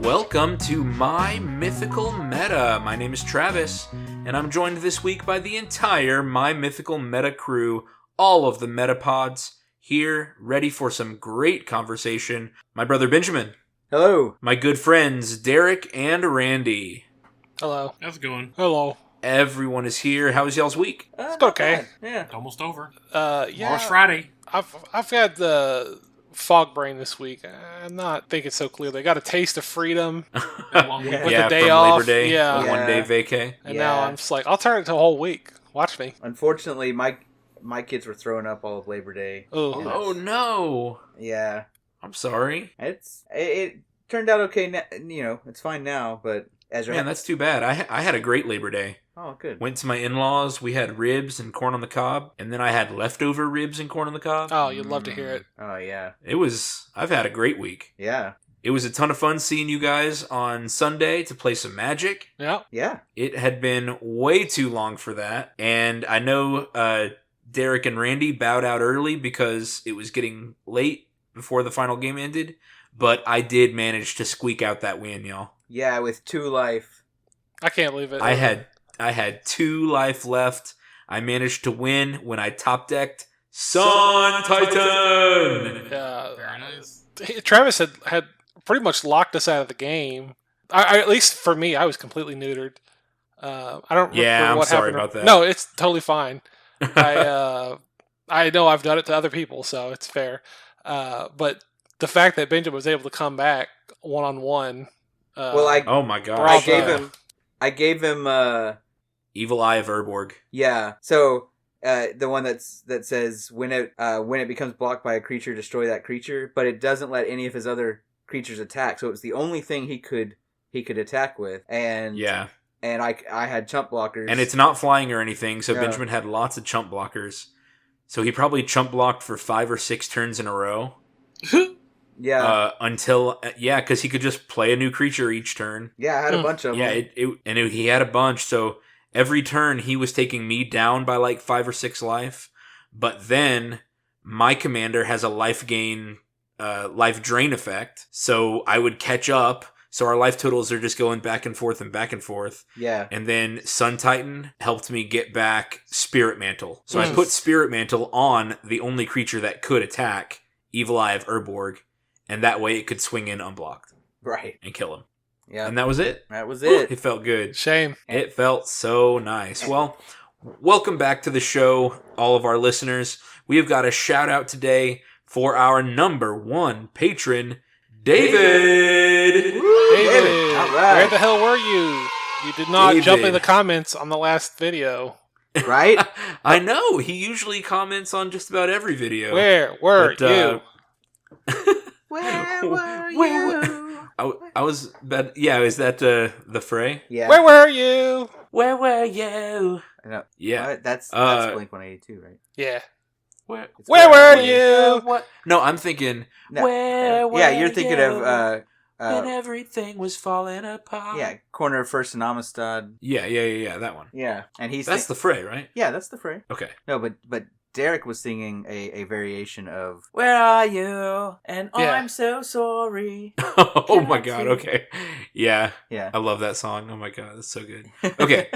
Welcome to My Mythical Meta. My name is Travis, and I'm joined this week by the entire My Mythical Meta crew, all of the Metapods, here, ready for some great conversation. My brother Benjamin. Hello. My good friends Derek and Randy. Hello. How's it going? Hello. Everyone is here. How was y'all's week? It's okay. Yeah. It's almost over. Yeah. Tomorrow's Friday. I've had the fog brain this week. I'm not thinking so clearly. I got a taste of freedom Long Yeah. weekend. with the day from off. Labor Day, Yeah. a one-day vacay. And now I'm just like, I'll turn it to a whole week. Watch me. Unfortunately, my kids were throwing up all of Labor Day. Oh no! Yeah. I'm sorry. It turned out okay. It's fine now. But Ezra, Man, that's too bad. I had a great Labor Day. oh good. Went to my in-laws. We had ribs and corn on the cob, and then I had leftover ribs and corn on the cob. Oh, you'd love to hear it. Oh yeah. I've had a great week. Yeah. It was a ton of fun seeing you guys on Sunday to play some Magic. Yeah. Yeah. It had been way too long for that, and I know Derek and Randy bowed out early because it was getting late before the final game ended, but I did manage to squeak out that win, y'all. Yeah. With 2 life. I can't believe it. I had 2 life left. I managed to win when I top decked Sun Titan. Very nice. Travis had pretty much locked us out of the game. I at least for me, I was completely neutered. I don't remember I'm what sorry happened. about that. No, it's totally fine. I know I've done it to other people, so it's fair. But the fact that Benjamin was able to come back 1-on-1. Oh my god! I gave him. Evil Eye of Urborg. Yeah. So the one that says when it becomes blocked by a creature, destroy that creature, but it doesn't let any of his other creatures attack. So it was the only thing he could attack with. And Yeah. And I had chump blockers. And it's not flying or anything, so No. Benjamin had lots of chump blockers. So he probably chump blocked for 5 or 6 turns in a row. Yeah. Because he could just play a new creature each turn. Yeah, I had a bunch of them. Yeah, he had a bunch, so every turn he was taking me down by like 5 or 6 life. But then my commander has a life gain, life drain effect, so I would catch up. So our life totals are just going back and forth and back and forth. Yeah. And then Sun Titan helped me get back Spirit Mantle. So I put Spirit Mantle on the only creature that could attack, Evil Eye of Urborg, and that way it could swing in unblocked. Right. And kill him. Yeah. And that was it. That was it. It felt good. Shame. It felt so nice. Well, welcome back to the show, all of our listeners. We have got a shout out today for our number 1 patron, David. David, All right. where the hell were you? You did not jump in David. the comments on the last video. Right? I know. He usually comments on just about every video. Where were But, you? Where were Where you? I was, but yeah, is that the fray? Yeah. Where were you? Where were you? No, Yeah. what? That's Blink 182, right? Yeah. Where Where were you? What? No, I'm thinking. No. Where were Yeah, you're thinking you of when everything was falling apart. yeah, Corner of First and Amistad. Yeah, that one. Yeah, and he's That's the fray, right? yeah, that's the fray. Okay. No, but Derek was singing a variation of Where are you? And Yeah. I'm so sorry. Oh my god, okay. Yeah, yeah. I love that song. Oh my god, that's so good. Okay.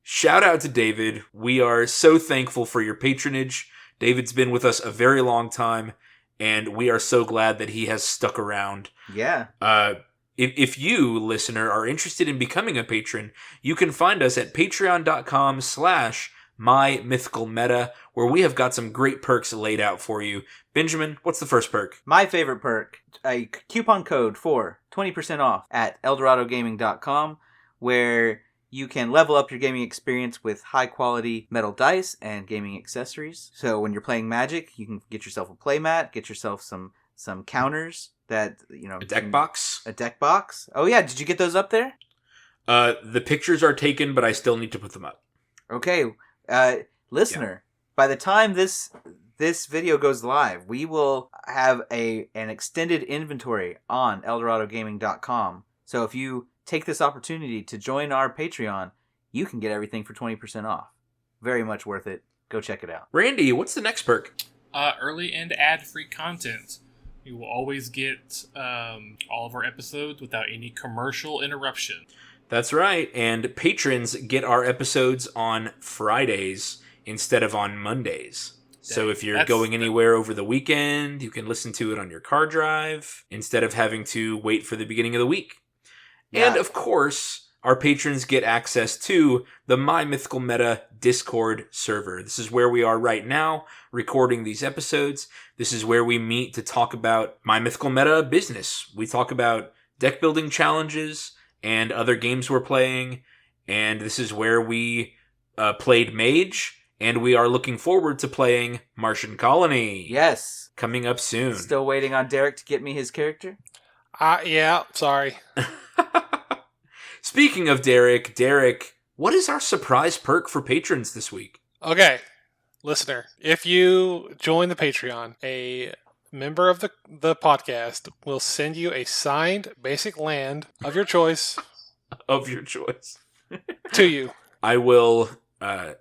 Shout out to David. We are so thankful for your patronage. David's been with us a very long time, and we are so glad that he has stuck around. Yeah. If you, listener, are interested in becoming a patron, you can find us at patreon.com/mymythicalmeta, where we have got some great perks laid out for you. Benjamin, what's the first perk? My favorite perk, a coupon code for 20% off at eldoradogaming.com, where you can level up your gaming experience with high-quality metal dice and gaming accessories. So when you're playing Magic, you can get yourself a playmat, get yourself some counters that, A deck box? A deck box. Oh yeah, did you get those up there? The pictures are taken, but I still need to put them up. Okay, listener, by the time this video goes live, we will have an extended inventory on eldoradogaming.com. So if you take this opportunity to join our Patreon, you can get everything for 20% off. Very much worth it. Go check it out. Randy, what's the next perk? Early and ad-free content. You will always get all of our episodes without any commercial interruption. That's right. And patrons get our episodes on Fridays instead of on Mondays. So if you're going anywhere over the weekend, you can listen to it on your car drive instead of having to wait for the beginning of the week. Yeah. And of course, our patrons get access to the My Mythical Meta Discord server. This is where we are right now, recording these episodes. This is where we meet to talk about My Mythical Meta business. We talk about deck building challenges and other games we're playing. And this is where we played Mage. And we are looking forward to playing Martian Colony. Yes. Coming up soon. Still waiting on Derek to get me his character? Yeah, sorry. Speaking of Derek, what is our surprise perk for patrons this week? Okay, listener, if you join the Patreon, a member of the podcast will send you a signed basic land of your choice Of your choice. to you. I will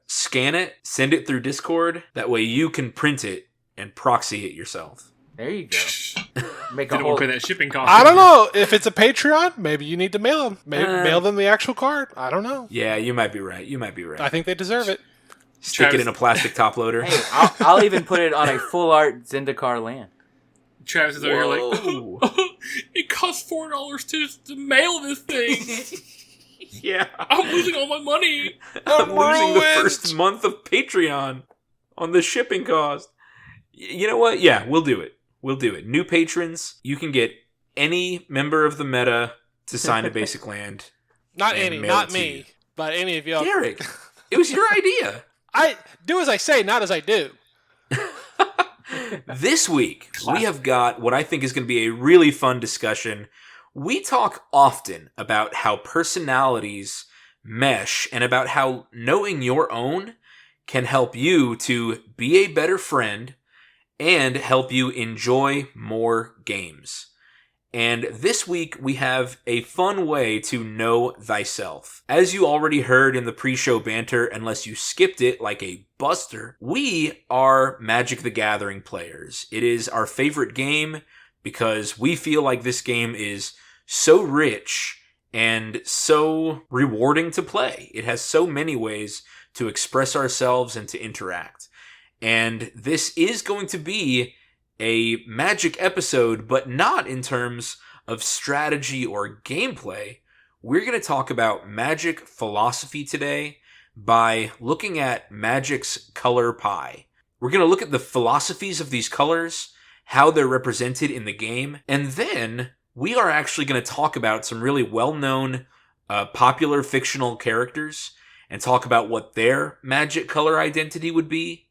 scan it, send it through Discord. That way you can print it and proxy it yourself. There you go. Make a Didn't whole... want to pay that shipping cost. I don't know. If it's a Patreon, maybe you need to mail them. Maybe mail them the actual card. I don't know. Yeah, you might be right. I think they deserve it. Stick it in a plastic top loader. Hey, I'll even put it on a full art Zendikar land. Travis is over here like, Whoa. it costs $4 to mail this thing. Yeah. I'm losing all my money. I'm losing the ruined. first month of Patreon on the shipping cost. You know what? Yeah, we'll do it. We'll do it. New patrons, you can get any member of the meta to sign a basic land. Not And any, mail not it to me, you. but any of y'all. Derek, it was your idea. I do as I say, not as I do. This week, we have got what I think is going to be a really fun discussion. We talk often about how personalities mesh and about how knowing your own can help you to be a better friend and help you enjoy more games. And this week we have a fun way to know thyself. As you already heard in the pre-show banter, unless you skipped it like a buster, we are Magic the Gathering players. It is our favorite game because we feel like this game is so rich and so rewarding to play. It has so many ways to express ourselves and to interact. And this is going to be a Magic episode, but not in terms of strategy or gameplay. We're going to talk about Magic philosophy today by looking at Magic's color pie. We're going to look at the philosophies of these colors, how they're represented in the game, and then we are actually going to talk about some really well-known popular fictional characters and talk about what their Magic color identity would be.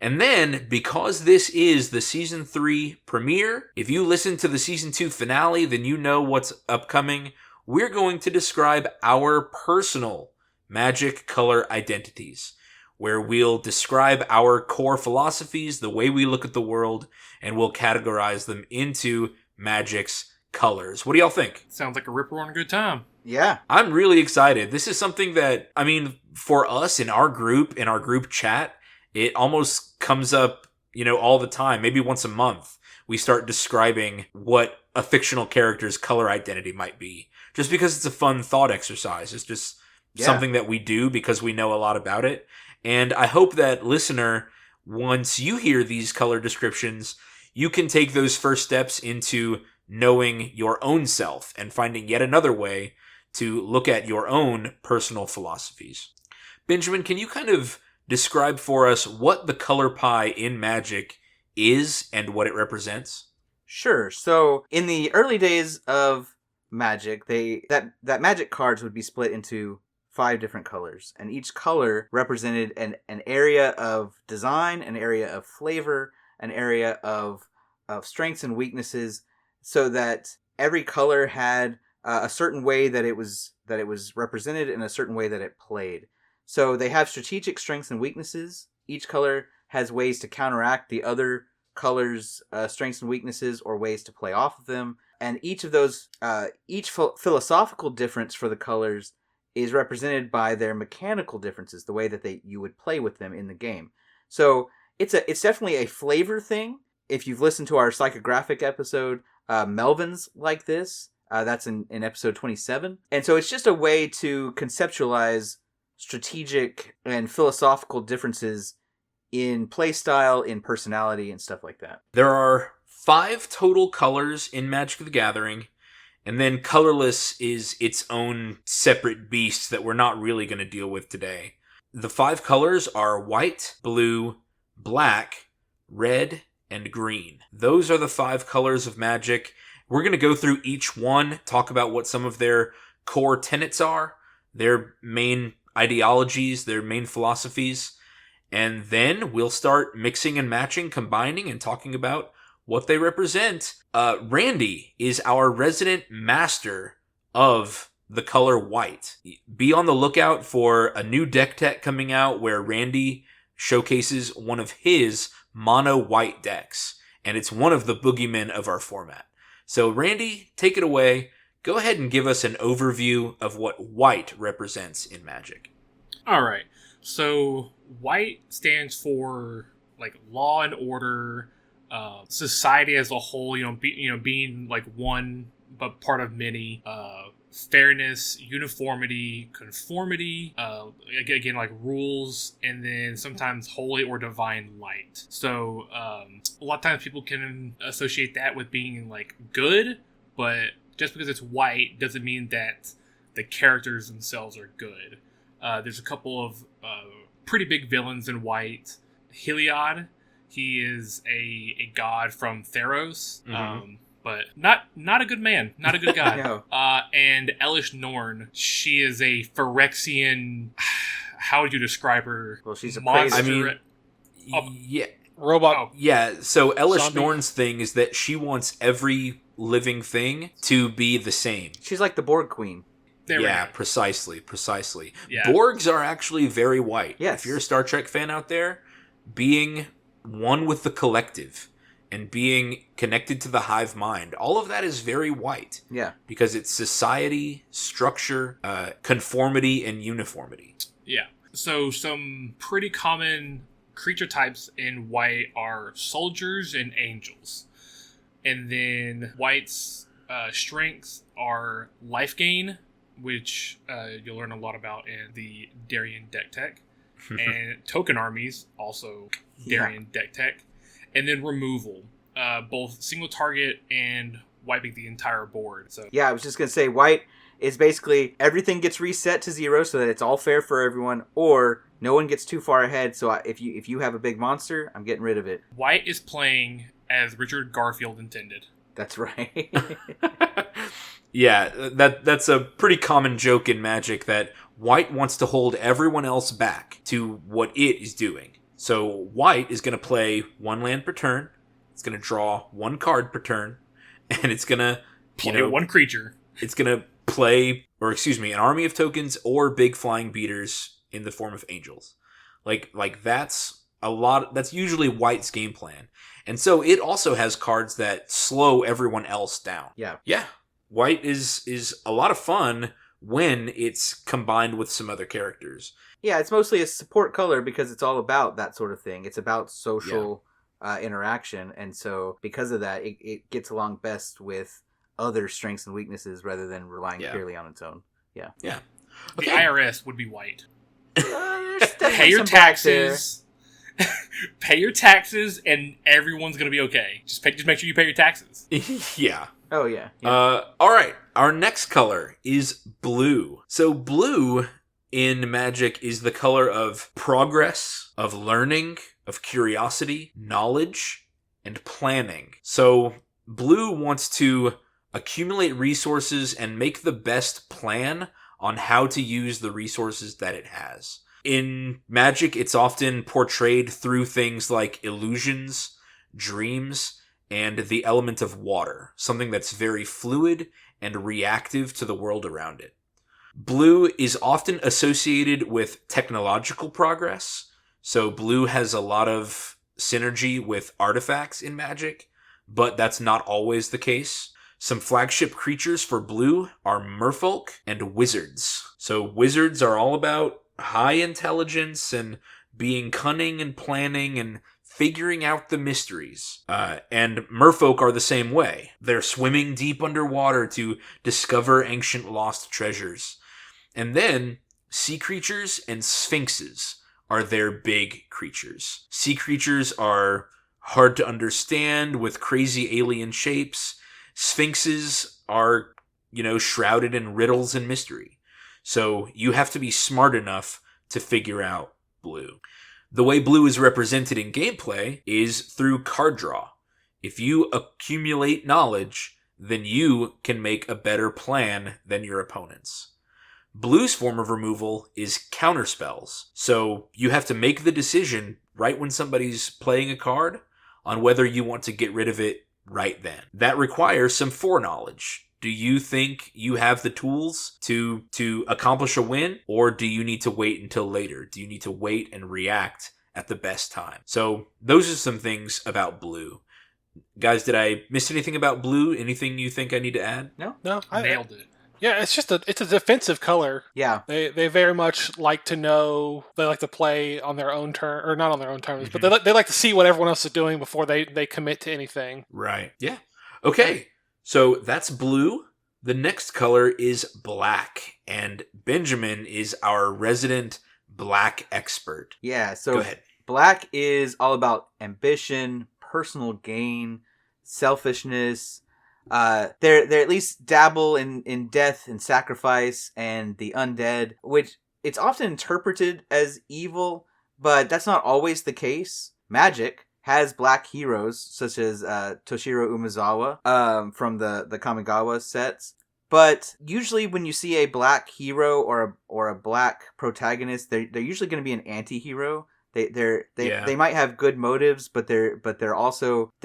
And then, because this is the Season 3 premiere, if you listen to the Season 2 finale, then you know what's upcoming. We're going to describe our personal Magic color identities, where we'll describe our core philosophies, the way we look at the world, and we'll categorize them into Magic's colors. What do y'all think? Sounds like a ripper on a good time. Yeah. I'm really excited. This is something that, for us in our group chat, it almost comes up, all the time. Maybe once a month, we start describing what a fictional character's color identity might be. Just because it's a fun thought exercise. It's just something that we do because we know a lot about it. And I hope that, listener, once you hear these color descriptions, you can take those first steps into knowing your own self and finding yet another way to look at your own personal philosophies. Benjamin, can you kind of describe for us what the color pie in Magic is and what it represents? Sure. So in the early days of Magic, that Magic cards would be split into 5 different colors, and each color represented an area of design, an area of flavor, an area of strengths and weaknesses, so that every color had a certain way that it was represented and a certain way that it played. So they have strategic strengths and weaknesses. Each color has ways to counteract the other color's strengths and weaknesses or ways to play off of them. And each of those, philosophical difference for the colors is represented by their mechanical differences, the way that you would play with them in the game. So it's definitely a flavor thing. If you've listened to our psychographic episode, Melvin's like this. That's in episode 27. And so it's just a way to conceptualize strategic and philosophical differences in playstyle, in personality, and stuff like that. There are 5 total colors in Magic the Gathering, and then colorless is its own separate beast that we're not really going to deal with today. The 5 colors are white, blue, black, red, and green. Those are the 5 colors of Magic. We're going to go through each one, talk about what some of their core tenets are, their main ideologies, their main philosophies, and then we'll start mixing and matching, combining, and talking about what they represent. Randy is our resident master of the color white. Be on the lookout for a new deck tech coming out where Randy showcases one of his mono white decks, and it's one of the boogeymen of our format. So Randy, take it away. Go ahead and give us an overview of what white represents in Magic. All right. So white stands for like law and order, society as a whole. Being like one but part of many. Fairness, uniformity, conformity. Again, like rules, and then sometimes holy or divine light. So a lot of times people can associate that with being like good, but just because it's white doesn't mean that the characters themselves are good. There's a couple of pretty big villains in white. Heliod, he is a god from Theros, but not a good man, not a good guy. No. And Elish Norn, she is a Phyrexian. How would you describe her? Well, she's a monster. crazy. Yeah. Robot. Yeah, so Elish Zombie. Norn's thing is that she wants every living thing to be the same. She's like the Borg Queen. There we Yeah, go. precisely. Yeah. Borgs are actually very white. Yes. If you're a Star Trek fan out there, being one with the collective and being connected to the hive mind, all of that is very white. Yeah. Because it's society, structure, conformity, and uniformity. Yeah. So some pretty common creature types in white are soldiers and angels. And then white's strengths are life gain, which you'll learn a lot about in the Darien deck tech. And token armies, also Darien deck tech. And then removal, both single target and wiping the entire board. So Yeah, I was just going to say, white is basically everything gets reset to 0 so that it's all fair for everyone, or no one gets too far ahead, so if you have a big monster, I'm getting rid of it. white is playing as Richard Garfield intended. That's right. Yeah, that's a pretty common joke in Magic that white wants to hold everyone else back to what it is doing. So white is going to play 1 land per turn, it's going to draw 1 card per turn, and it's going to Play one creature. It's going to play, an army of tokens or big flying beaters in the form of angels. Like that's that's usually white's game plan. And so it also has cards that slow everyone else down. Yeah. Yeah. White is a lot of fun when it's combined with some other characters. Yeah, it's mostly a support color because it's all about that sort of thing. It's about social interaction, and so because of that, it gets along best with other strengths and weaknesses rather than relying purely on its own. Yeah. Yeah. The IRS would be white. There's Pay definitely your some blacks there. taxes. Pay your taxes, and everyone's gonna be okay. Just make sure you pay your taxes. Yeah. Oh, yeah. Yeah. All right. Our next color is blue. So blue in Magic is the color of progress, of learning, of curiosity, knowledge, and planning. So blue wants to accumulate resources and make the best plan on how to use the resources that it has. In Magic, it's often portrayed through things like illusions, dreams, and the element of water, something that's very fluid and reactive to the world around it. Blue is often associated with technological progress, so blue has a lot of synergy with artifacts in Magic, but that's not always the case. Some flagship creatures for blue are merfolk and wizards. So wizards are all about high intelligence and being cunning and planning and figuring out the mysteries. And merfolk are the same way. They're swimming deep underwater to discover ancient lost treasures. And then sea creatures and sphinxes are their big creatures. Sea creatures are hard to understand with crazy alien shapes. Sphinxes are, shrouded in riddles and mystery. So you have to be smart enough to figure out blue. The way blue is represented in gameplay is through card draw. If you accumulate knowledge, then you can make a better plan than your opponents. Blue's form of removal is counterspells. So you have to make the decision right when somebody's playing a card on whether you want to get rid of it right then. That requires some foreknowledge. Do you think you have the tools to accomplish a win, or do you need to wait until later? Do you need to wait and react at the best time? So those are some things about blue. Guys, did I miss anything about blue? Anything you think I need to add? No, Nailed it. Yeah, it's just it's a defensive color. Yeah. They very much like to know. They like to play on their own turn, or not on their own terms, but they like to see what everyone else is doing before they commit to anything. Right. Yeah. Okay. So that's blue. The next color is black, and Benjamin is our resident black expert. Yeah, so Go ahead. black is all about ambition, personal gain, selfishness. They at least dabble in death and sacrifice and the undead, which it's often interpreted as evil, but that's not always the case. Magic has black heroes, such as Toshiro Umezawa from the Kamigawa sets. But usually when you see a black hero or a black protagonist, they're usually going to be an anti-hero. They might have good motives, but they're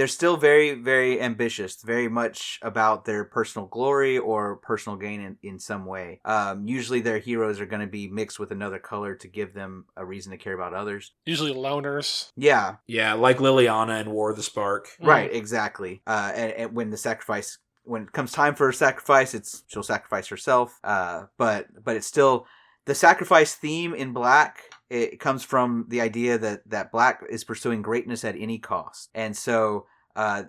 still very, very ambitious, very much about their personal glory or personal gain in some way. Usually their heroes are going to be mixed with another color to give them a reason to care about others. Usually loners. Yeah. Yeah, like Liliana in War of the Spark. Right, exactly. And when it comes time for a sacrifice, she'll sacrifice herself. But it's still the sacrifice theme in black. It comes from the idea that black is pursuing greatness at any cost. And so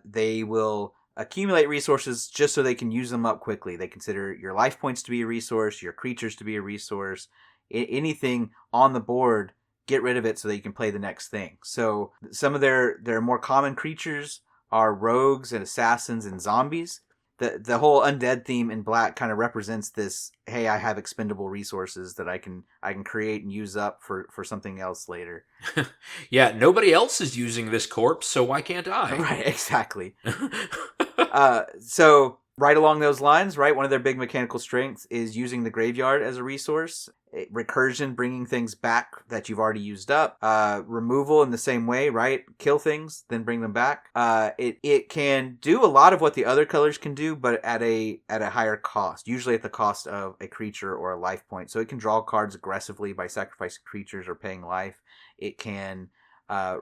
they will accumulate resources just so they can use them up quickly. They consider your life points to be a resource, your creatures to be a resource. Anything on the board, get rid of it so that you can play the next thing. So some of their more common creatures are rogues and assassins and zombies. The whole undead theme in black kind of represents this, hey, I have expendable resources that I can create and use up for something else later. Yeah, nobody else is using this corpse, so why can't I? Right, exactly. So right along those lines, right, one of their big mechanical strengths is using the graveyard as a resource. Recursion, bringing things back that you've already used up. Removal in the same way, right? Kill things, then bring them back. It can do a lot of what the other colors can do, but at a higher cost. Usually at the cost of a creature or a life point. So it can draw cards aggressively by sacrificing creatures or paying life. It can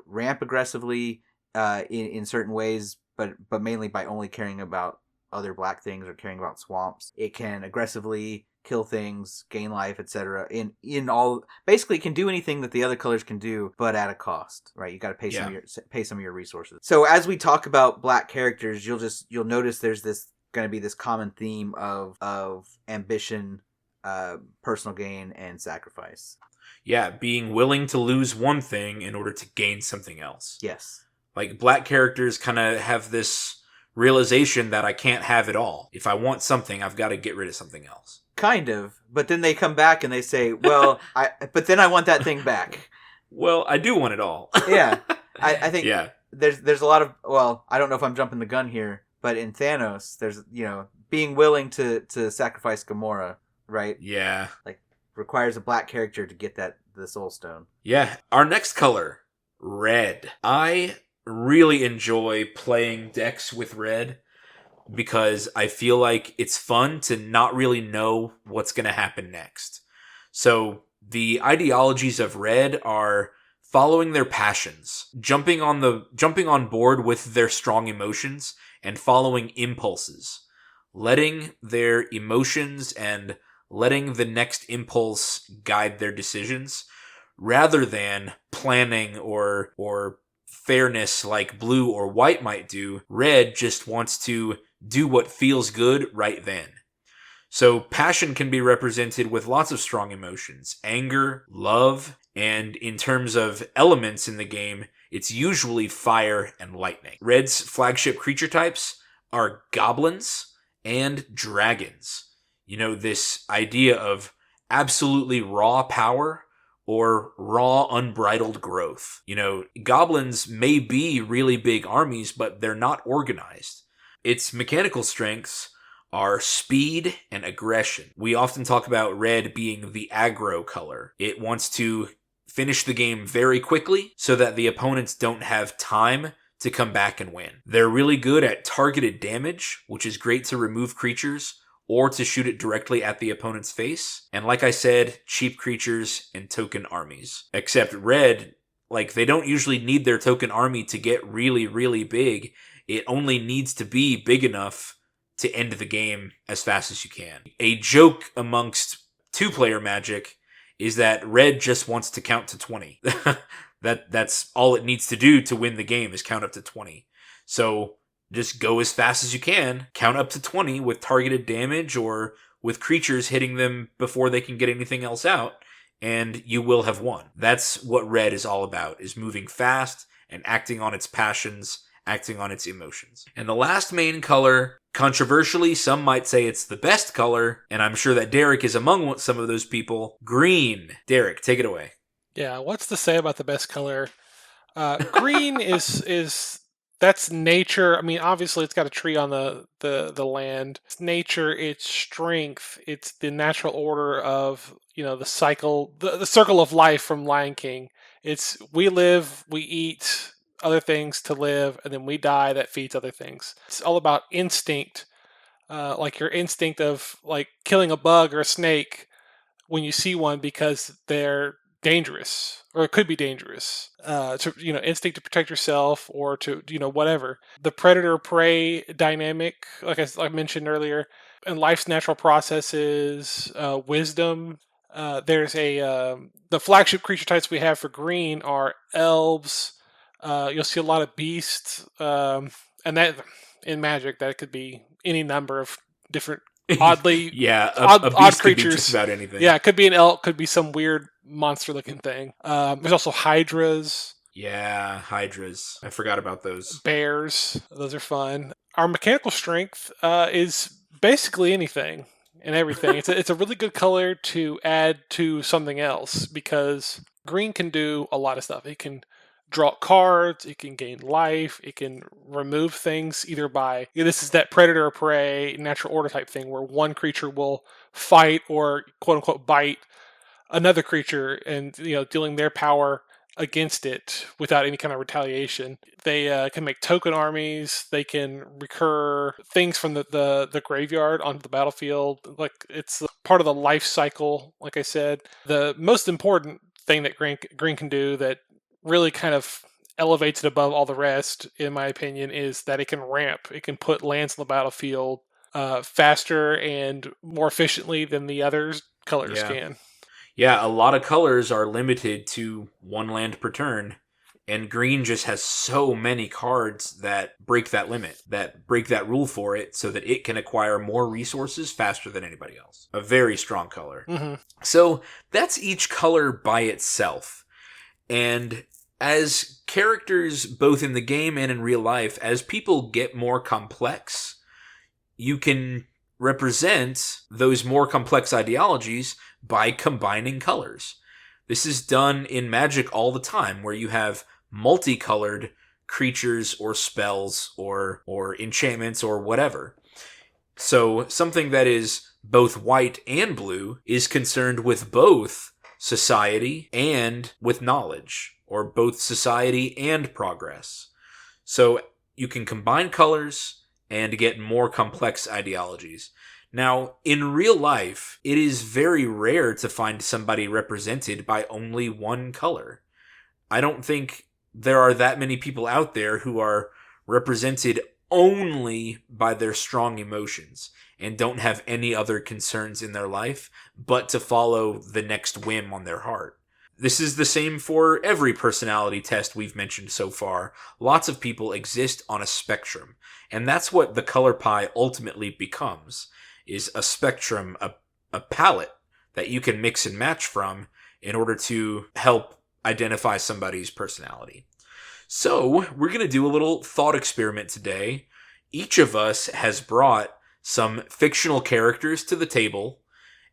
ramp aggressively in certain ways, but mainly by only caring about other black things or caring about swamps. It can aggressively kill things, gain life, etc. In all, basically, it can do anything that the other colors can do, but at a cost, right? You got to pay some of your resources. So as we talk about black characters, you'll notice there's going to be this common theme of ambition, personal gain, and sacrifice. Yeah, being willing to lose one thing in order to gain something else. Yes. Like, black characters kind of have this realization that I can't have it all. If I want something, I've got to get rid of something else. Kind of, but then they come back and they say, well, but then I want that thing back. Well, I do want it all. Yeah. I think yeah. There's a lot of, well, I don't know if I'm jumping the gun here, but in Thanos, there's, being willing to sacrifice Gamora, right? Yeah. Like, requires a black character to get the Soul Stone. Yeah. Our next color, red. I really enjoy playing decks with red because I feel like it's fun to not really know what's going to happen next. So the ideologies of red are following their passions, jumping on board with their strong emotions, and following impulses, letting their emotions and letting the next impulse guide their decisions, rather than planning or fairness like blue or white might do. Red just wants to do what feels good right then. So passion can be represented with lots of strong emotions: anger, love, and in terms of elements in the game, it's usually fire and lightning. Red's flagship creature types are goblins and dragons. You know, this idea of absolutely raw power or raw unbridled growth. You know, goblins may be really big armies, but they're not organized. Its mechanical strengths are speed and aggression. We often talk about red being the aggro color. It wants to finish the game very quickly so that the opponents don't have time to come back and win. They're really good at targeted damage, which is great to remove creatures or to shoot it directly at the opponent's face. And like I said, cheap creatures and token armies. Except red, like, they don't usually need their token army to get really, really big. It only needs to be big enough to end the game as fast as you can. A joke amongst two-player Magic is that red just wants to count to 20. That's all it needs to do to win the game, is count up to 20. So just go as fast as you can, count up to 20 with targeted damage or with creatures hitting them before they can get anything else out, and you will have won. That's what red is all about, is moving fast and acting on its passions, acting on its emotions. And the last main color, controversially, some might say it's the best color, and I'm sure that Derek is among some of those people, green. Derek, take it away. Yeah, what's to say about the best color? Green is that's nature. I mean, obviously, it's got a tree on the land. It's nature. It's strength. It's the natural order of, you know, the cycle, the circle of life from Lion King. It's we live, we eat other things to live, and then we die. That feeds other things. It's all about instinct, like your instinct of like killing a bug or a snake when you see one because they're dangerous, or it could be dangerous, to, you know, instinct to protect yourself or to, you know, whatever. The predator-prey dynamic, like I mentioned earlier, and life's natural processes, wisdom. There's the flagship creature types we have for green are elves. You'll see a lot of beasts, and that in Magic that could be any number of different oddly a beast odd could creatures. be just about anything. Yeah, it could be an elk, could be some weird monster-looking thing. There's also hydras. Yeah, hydras. I forgot about those. Bears. Those are fun. Our mechanical strength is basically anything and everything. It's a really good color to add to something else because green can do a lot of stuff. It can draw cards, it can gain life, it can remove things either by, this is that predator or prey natural order type thing where one creature will fight or quote unquote bite another creature and, you know, dealing their power against it without any kind of retaliation. They can make token armies, they can recur things from the graveyard onto the battlefield. Like, it's part of the life cycle, like I said. The most important thing that green can do that really kind of elevates it above all the rest, in my opinion, is that it can ramp. It can put lands on the battlefield faster and more efficiently than the other colors can. Yeah, a lot of colors are limited to one land per turn, and green just has so many cards that break that limit, that break that rule for it, so that it can acquire more resources faster than anybody else. A very strong color. Mm-hmm. So that's each color by itself. And as characters, both in the game and in real life, as people get more complex, you can represent those more complex ideologies by combining colors. This is done in Magic all the time, where you have multicolored creatures or spells or enchantments or whatever. So something that is both white and blue is concerned with both society and with knowledge, or both society and progress. So you can combine colors and get more complex ideologies. Now, in real life, it is very rare to find somebody represented by only one color. I don't think there are that many people out there who are represented only by their strong emotions and don't have any other concerns in their life but to follow the next whim on their heart. This is the same for every personality test we've mentioned so far. Lots of people exist on a spectrum, and that's what the color pie ultimately becomes, is a spectrum, a palette that you can mix and match from in order to help identify somebody's personality. So, we're going to do a little thought experiment today. Each of us has brought some fictional characters to the table,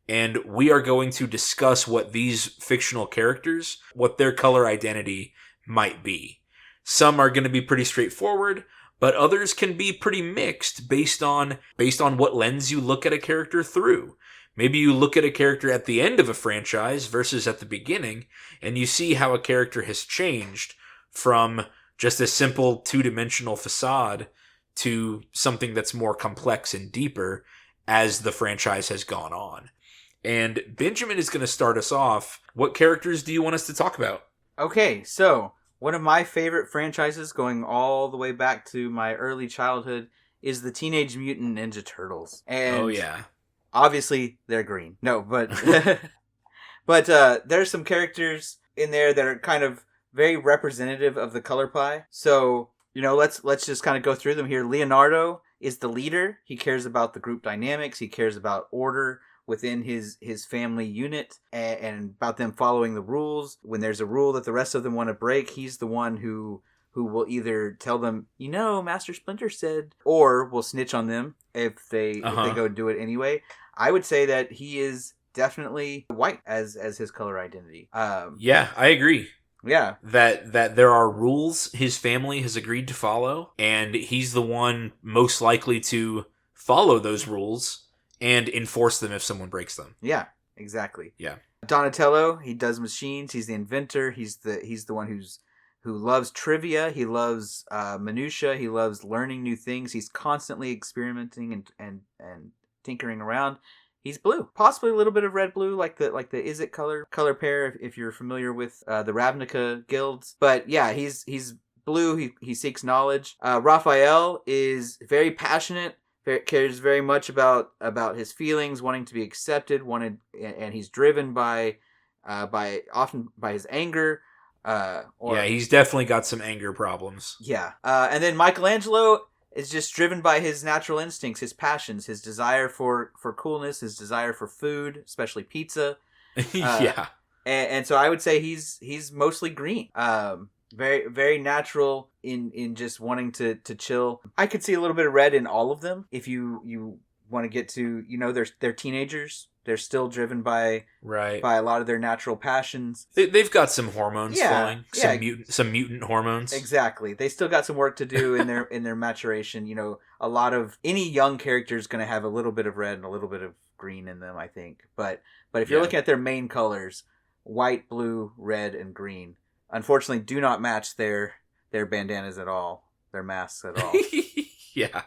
and we are going to discuss what these fictional characters, what their color identity might be. Some are going to be pretty straightforward, but others can be pretty mixed based on what lens you look at a character through. Maybe you look at a character at the end of a franchise versus at the beginning, and you see how a character has changed from just a simple two-dimensional facade to something that's more complex and deeper as the franchise has gone on. And Benjamin is going to start us off. What characters do you want us to talk about? Okay, so one of my favorite franchises going all the way back to my early childhood is the Teenage Mutant Ninja Turtles. And oh, yeah. Obviously, they're green. No, but there's some characters in there that are kind of very representative of the color pie. So, let's just kind of go through them here. Leonardo is the leader. He cares about the group dynamics. He cares about order within his family unit and about them following the rules. When there's a rule that the rest of them want to break, he's the one who will either tell them, Master Splinter said, or will snitch on them if they go do it anyway. I would say that he is definitely white as his color identity. Yeah, I agree. Yeah. That there are rules his family has agreed to follow, and he's the one most likely to follow those rules and enforce them if someone breaks them. Yeah, exactly. Yeah. Donatello, he does machines, he's the inventor, he's the one who loves trivia, he loves minutia, he loves learning new things, he's constantly experimenting and tinkering around. He's blue, possibly a little bit of red blue, like the Izzet color pair, if you're familiar with the Ravnica guilds. But yeah, he's blue. He seeks knowledge. Raphael is very passionate, cares very much about his feelings, wanting to be accepted, and he's driven by his anger. He's definitely got some anger problems. Yeah, and then Michelangelo is just driven by his natural instincts, his passions, his desire for coolness, his desire for food, especially pizza. Yeah. And so I would say he's mostly green. Very, very natural in just wanting to chill. I could see a little bit of red in all of them. If you want to get to, they're teenagers. They're still driven by a lot of their natural passions. They've got some hormones flowing, some mutant hormones. Exactly. They still got some work to do in their maturation. A lot of any young character is going to have a little bit of red and a little bit of green in them, I think. But if you're looking at their main colors, white, blue, red, and green, unfortunately, do not match their bandanas at all, their masks at all. Yeah.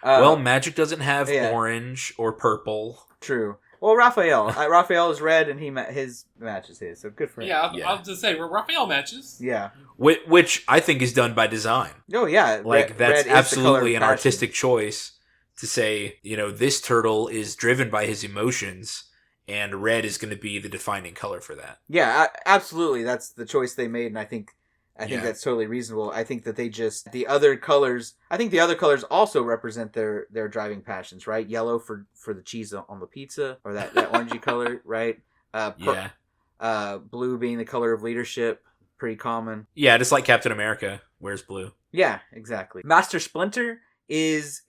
Well, Magic doesn't have orange or purple. True. Well, Raphael is red, and his matches his, so good for him. Yeah, I was just say Raphael matches. Yeah, which I think is done by design. Oh yeah, that's absolutely an artistic choice to say, this turtle is driven by his emotions, and red is going to be the defining color for that. Yeah, absolutely, that's the choice they made, and I think that's totally reasonable. I think that the other colors also represent their driving passions, right? Yellow for the cheese on the pizza, or that orangey color, right? Blue being the color of leadership, pretty common. Yeah, just like Captain America wears blue. Yeah, exactly. Master Splinter is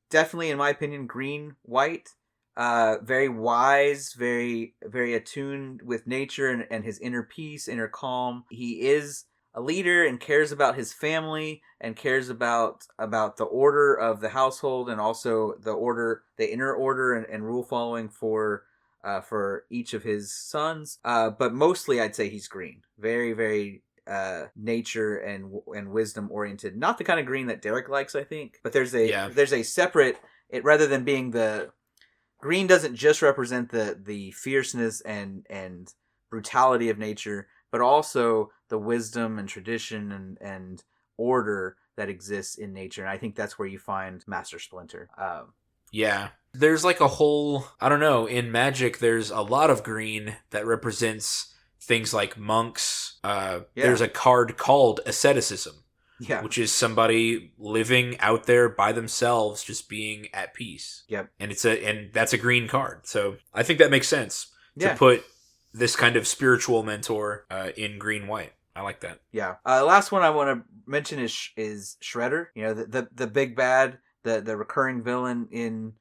definitely, in my opinion, green-white. Very wise, very, very attuned with nature and his inner peace, inner calm. He is a leader and cares about his family and cares about the order of the household, and also the inner order and rule following for each of his sons. But mostly I'd say he's green. Very, very nature and wisdom oriented. Not the kind of green that Derek likes, I think. But there's a separate, rather than being the green, doesn't just represent the fierceness and brutality of nature, but also the wisdom and tradition and order that exists in nature. And I think that's where you find Master Splinter. Yeah. There's like a whole, I don't know, in Magic there's a lot of green that represents things like monks. There's a card called asceticism, Yeah. which is somebody living out there by themselves, just being at peace. Yep. And that's a green card. So I think that makes sense to Yeah. put this kind of spiritual mentor in green white. I like that. Yeah. Last one I want to mention is Shredder. You know, the big bad, the recurring villain in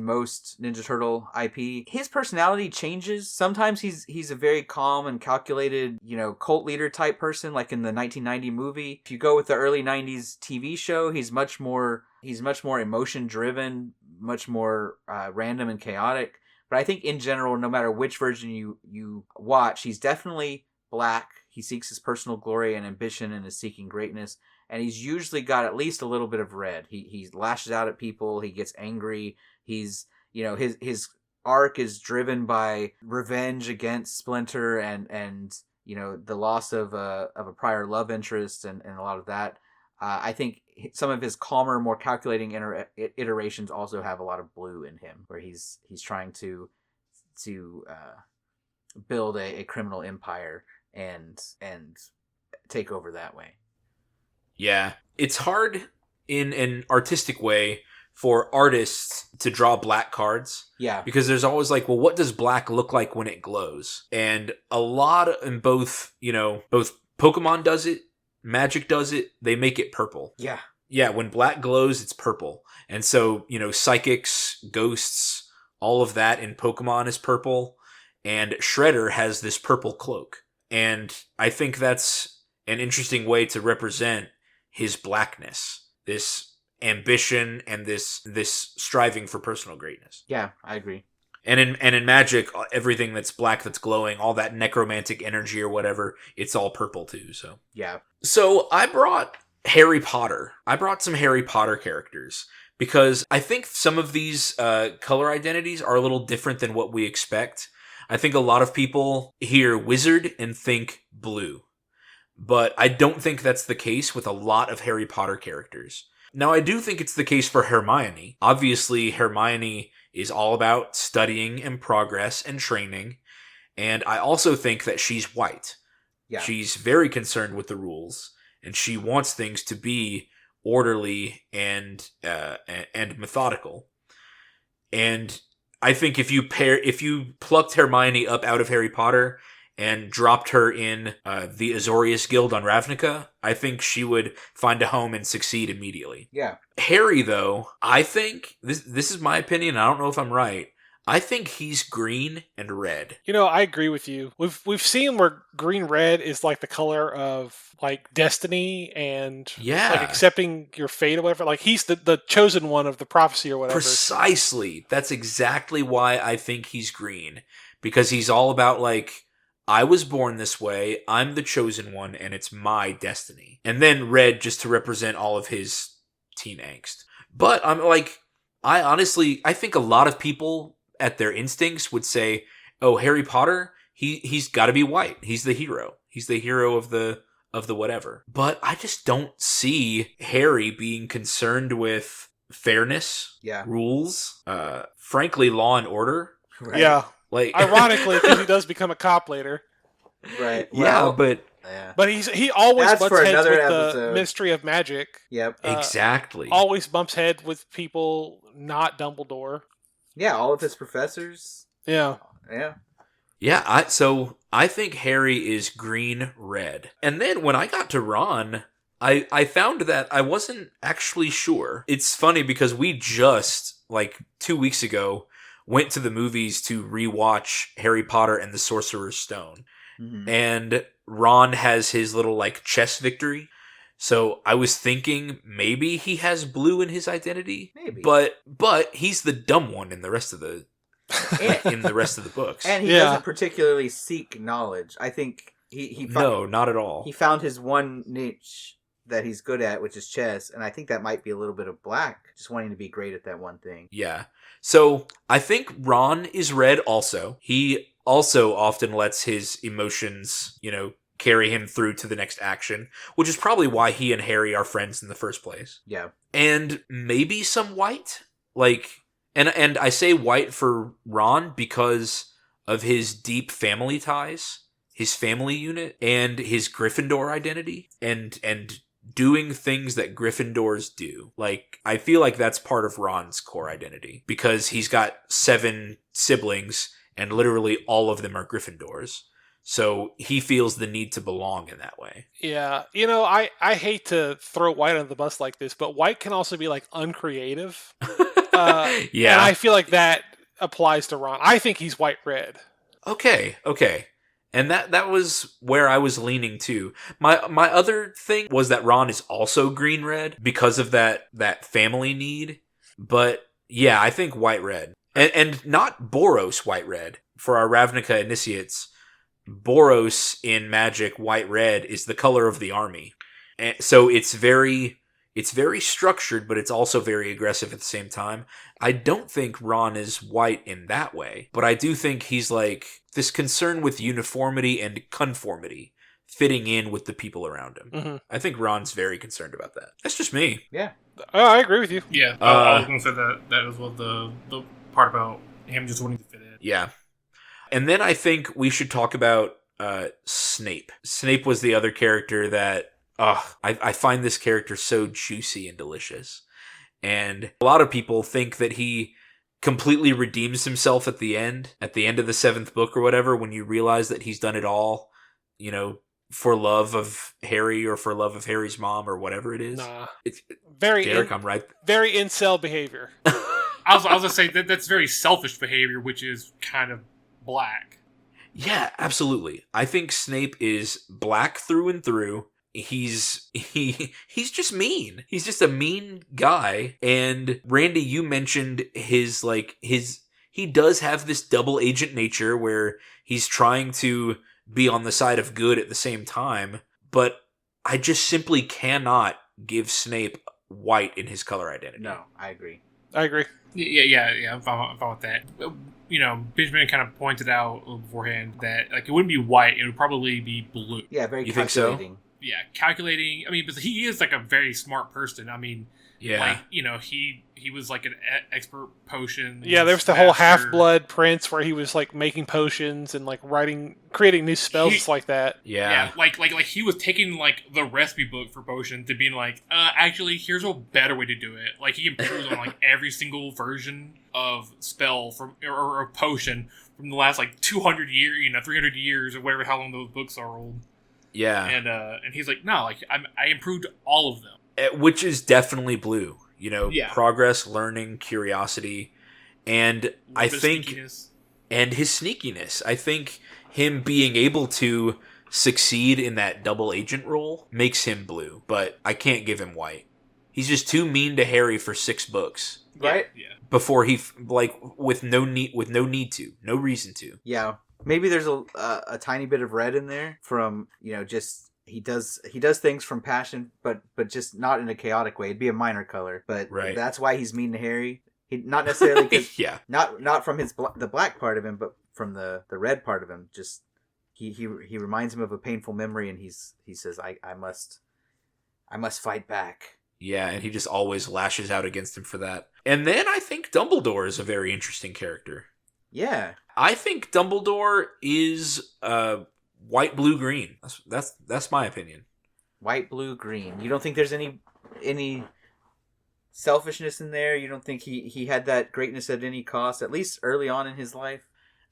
most Ninja Turtle IP. His personality changes. Sometimes he's a very calm and calculated, you know, cult leader type person, like in the 1990 movie. If you go with the early 90s TV show, he's much more emotion driven, much more random and chaotic. But I think in general, no matter which version you watch, he's definitely black. He seeks his personal glory and ambition and is seeking greatness. And he's usually got at least a little bit of red. He lashes out at people. He gets angry. He's, you know, his arc is driven by revenge against Splinter and you know, the loss of a prior love interest and a lot of that. I think some of his calmer, more calculating iterations also have a lot of blue in him, where he's trying to build a criminal empire and take over that way. Yeah. It's hard in an artistic way for artists to draw black cards. Yeah. Because there's always like, well, what does black look like when it glows? And a lot in both Pokemon does it, Magic does it, they make it purple. Yeah. Yeah, when black glows, it's purple. And so, you know, psychics, ghosts, all of that in Pokemon is purple. And Shredder has this purple cloak. And I think that's an interesting way to represent his blackness, this ambition and this striving for personal greatness. Yeah, I agree. And in Magic, everything that's black, that's glowing, all that necromantic energy or whatever, it's all purple too. So I brought Harry Potter. I brought some Harry Potter characters because I think some of these color identities are a little different than what we expect. I think a lot of people hear wizard and think blue, but I don't think that's the case with a lot of Harry Potter characters. Now, I do think it's the case for Hermione. Obviously, Hermione is all about studying and progress and training, and I also think that she's white. Yeah. She's very concerned with the rules, and she wants things to be orderly and methodical. And I think if you plucked Hermione up out of Harry Potter and dropped her in the Azorius Guild on Ravnica, I think she would find a home and succeed immediately. Yeah. Harry, though, I think this is my opinion. I don't know if I'm right. I think he's green and red. You know, I agree with you. We've seen where green red is like the color of like destiny and like accepting your fate or whatever. Like he's the chosen one of the prophecy or whatever. Precisely. That's exactly why I think he's green, because he's all about like, I was born this way, I'm the chosen one, and it's my destiny. And then red just to represent all of his teen angst. But I'm like, I think a lot of people at their instincts would say, oh, Harry Potter, he's got to be white. He's the hero. He's the hero of the whatever. But I just don't see Harry being concerned with fairness, rules, frankly, law and order. Right. Yeah. Like, ironically, because he does become a cop later. Right. Yeah, but he always That's butts for heads another with episode. the Ministry of Magic. Yep. Exactly. Always bumps head with people not Dumbledore. Yeah, all of his professors. Yeah. Yeah. Yeah, so I think Harry is green-red. And then when I got to Ron, I found that I wasn't actually sure. It's funny because we just, like 2 weeks ago, went to the movies to rewatch Harry Potter and the Sorcerer's Stone. Mm-hmm. And Ron has his little, like, chess victory. So I was thinking maybe he has blue in his identity. Maybe. But he's the dumb one in the rest of the books. And he doesn't particularly seek knowledge. I think he No, not at all. He found his one niche that he's good at, which is chess, and I think that might be a little bit of black, just wanting to be great at that one thing. Yeah. So I think Ron is red also. He also often lets his emotions, carry him through to the next action, which is probably why he and Harry are friends in the first place. Yeah. And maybe some white. And I say white for Ron because of his deep family ties. his family unit and his Gryffindor identity and doing things that Gryffindors do. Like, I feel like that's part of Ron's core identity because he's got 7 siblings and literally all of them are Gryffindors. So he feels the need to belong in that way. Yeah, you know, I hate to throw White under the bus like this, but White can also be like uncreative. Yeah. And I feel like that applies to Ron. I think he's White Red. Okay. And that was where I was leaning to. My other thing was that Ron is also green red because of that family need. But yeah, I think white red. And not Boros white red. For our Ravnica initiates, Boros in Magic white red is the color of the army. And so it's very structured, but it's also very aggressive at the same time. I don't think Ron is white in that way, but I do think he's like this concern with uniformity and conformity, fitting in with the people around him. Mm-hmm. I think Ron's very concerned about that. That's just me. Yeah. I agree with you. Yeah, I was going to say that as well. The part about him just wanting to fit in. Yeah. And then I think we should talk about Snape. Snape was the other character that I find this character so juicy and delicious. And a lot of people think that he completely redeems himself at the end of the 7th book or whatever, when you realize that he's done it all, you know, for love of Harry or for love of Harry's mom or whatever it is. Nah. It's Very Derek, I'm right. Very incel behavior. I was going to say that's very selfish behavior, which is kind of black. Yeah, absolutely. I think Snape is black through and through. He's just mean. He's just a mean guy. And Randy, you mentioned he does have this double agent nature where he's trying to be on the side of good at the same time, but I just simply cannot give Snape white in his color identity. No, I agree. Yeah, I'm fine with that. You know, Benjamin kind of pointed out beforehand that like it wouldn't be white; it would probably be blue. Yeah, very You think so? calculating. Yeah, calculating. I mean, but he is like a very smart person. I mean, Yeah. like, you know, he was like an expert potion. Yeah, there was the whole master. Half-Blood Prince where he was like making potions and like creating new spells like that. Yeah. Like he was taking like the recipe book for potion to being like, actually, here's a better way to do it. Like he improved on like every single version of spell from or potion from the last like 200 years, 300 years or whatever, how long those books are old. Yeah. And he's like, no, like I improved all of them, which is definitely blue. Yeah. Progress, learning, curiosity, and I think sneakiness. And his sneakiness. I think him being able to succeed in that double agent role makes him blue, but I can't give him white. He's just too mean to Harry for 6 books. Right? Yeah. Before he with no reason to. Yeah. Maybe there's a tiny bit of red in there from, just he does things from passion, but just not in a chaotic way. It'd be a minor color, but Right. That's why he's mean to Harry. He not necessarily 'cause- Yeah. not from the black part of him, but from the red part of him. Just he reminds him of a painful memory, and he says, I must fight back. Yeah, and he just always lashes out against him for that. And then I think Dumbledore is a very interesting character. Yeah. I think Dumbledore is white, blue, green. That's my opinion. White, blue, green. You don't think there's any selfishness in there? You don't think he had that greatness at any cost, at least early on in his life?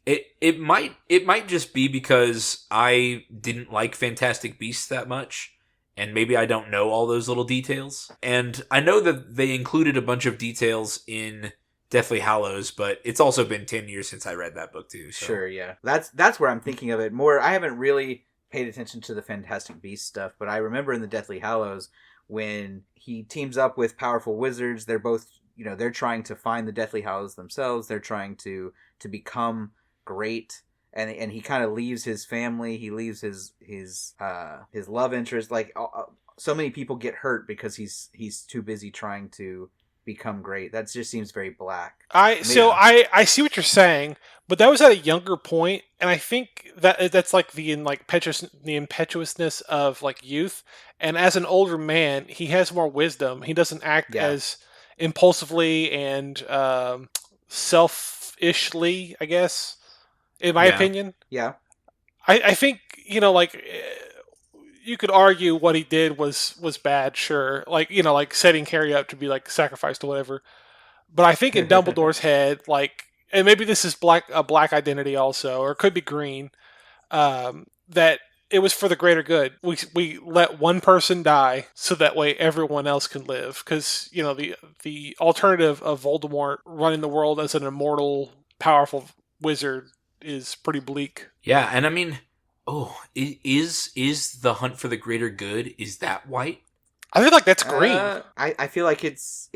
It might just be because I didn't like Fantastic Beasts that much, and maybe I don't know all those little details. And I know that they included a bunch of details in Deathly Hallows, but it's also been 10 years since I read that book too. So. Sure, yeah. That's where I'm thinking of it more. I haven't really paid attention to the Fantastic Beasts stuff, but I remember in the Deathly Hallows when he teams up with powerful wizards. They're both, they're trying to find the Deathly Hallows themselves. They're trying to become great, and he kind of leaves his family. He leaves his love interest. Like so many people get hurt because he's too busy trying to become great. That just seems very black. I see what you're saying, but that was at a younger point, and I think that's like the impetuousness of like youth. And as an older man, he has more wisdom. He doesn't act as impulsively and selfishly, I guess, in my opinion. Yeah. I think, like, you could argue what he did was bad, sure. Like, like setting Harry up to be like sacrificed or whatever. But I think in Dumbledore's head, like, and maybe this is a black identity also, or it could be green, that it was for the greater good. We let one person die so that way everyone else can live. Because, the alternative of Voldemort running the world as an immortal, powerful wizard is pretty bleak. Yeah, and I mean, is the hunt for the greater good, is that white? I feel like that's green. I feel like it's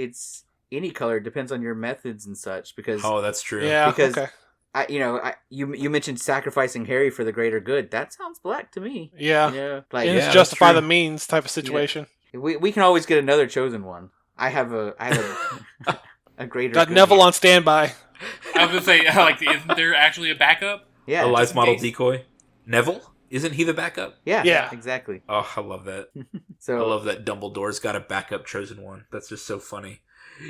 any color. It depends on your methods and such. Because that's true. Yeah, because okay. You mentioned sacrificing Harry for the greater good. That sounds black to me. Yeah. Like, And yeah, it's justify that's the true. means type of situation. we can always get another chosen one. I have a a greater. Got good Neville here. on standby. I was gonna say, like, isn't there actually a backup? Yeah, A life in model case. decoy. Neville? Isn't he the backup? yeah, exactly. Oh, I love that. So I love that Dumbledore's got a backup chosen one. That's just so funny.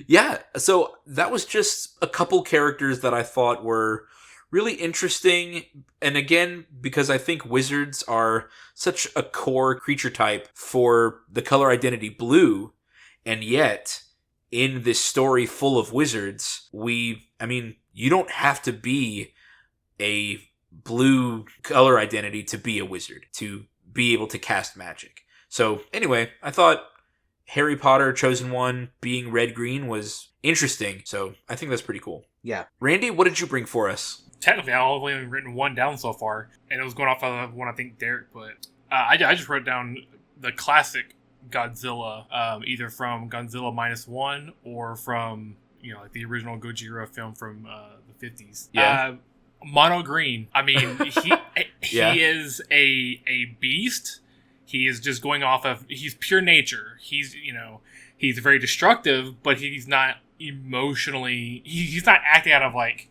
Yeah, so that was just a couple characters that I thought were really interesting. And again, because I think wizards are such a core creature type for the color identity blue, and yet in this story full of wizards, you don't have to be a blue color identity to be a wizard, to be able to cast magic. So anyway, I thought Harry Potter Chosen One being red-green was interesting. So I think that's pretty cool. yeah, Randy, what did you bring for us? Technically, I've only written one down so far, and it was going off of one I think Derek put. I just wrote down the classic Godzilla, either from Godzilla -1 or from like the original Gojira film from the 50s. Yeah. Mono green. I mean, he Yeah. is a beast. He is just going off of he's pure nature. He's he's very destructive, but he's not emotionally. He's not acting out of like,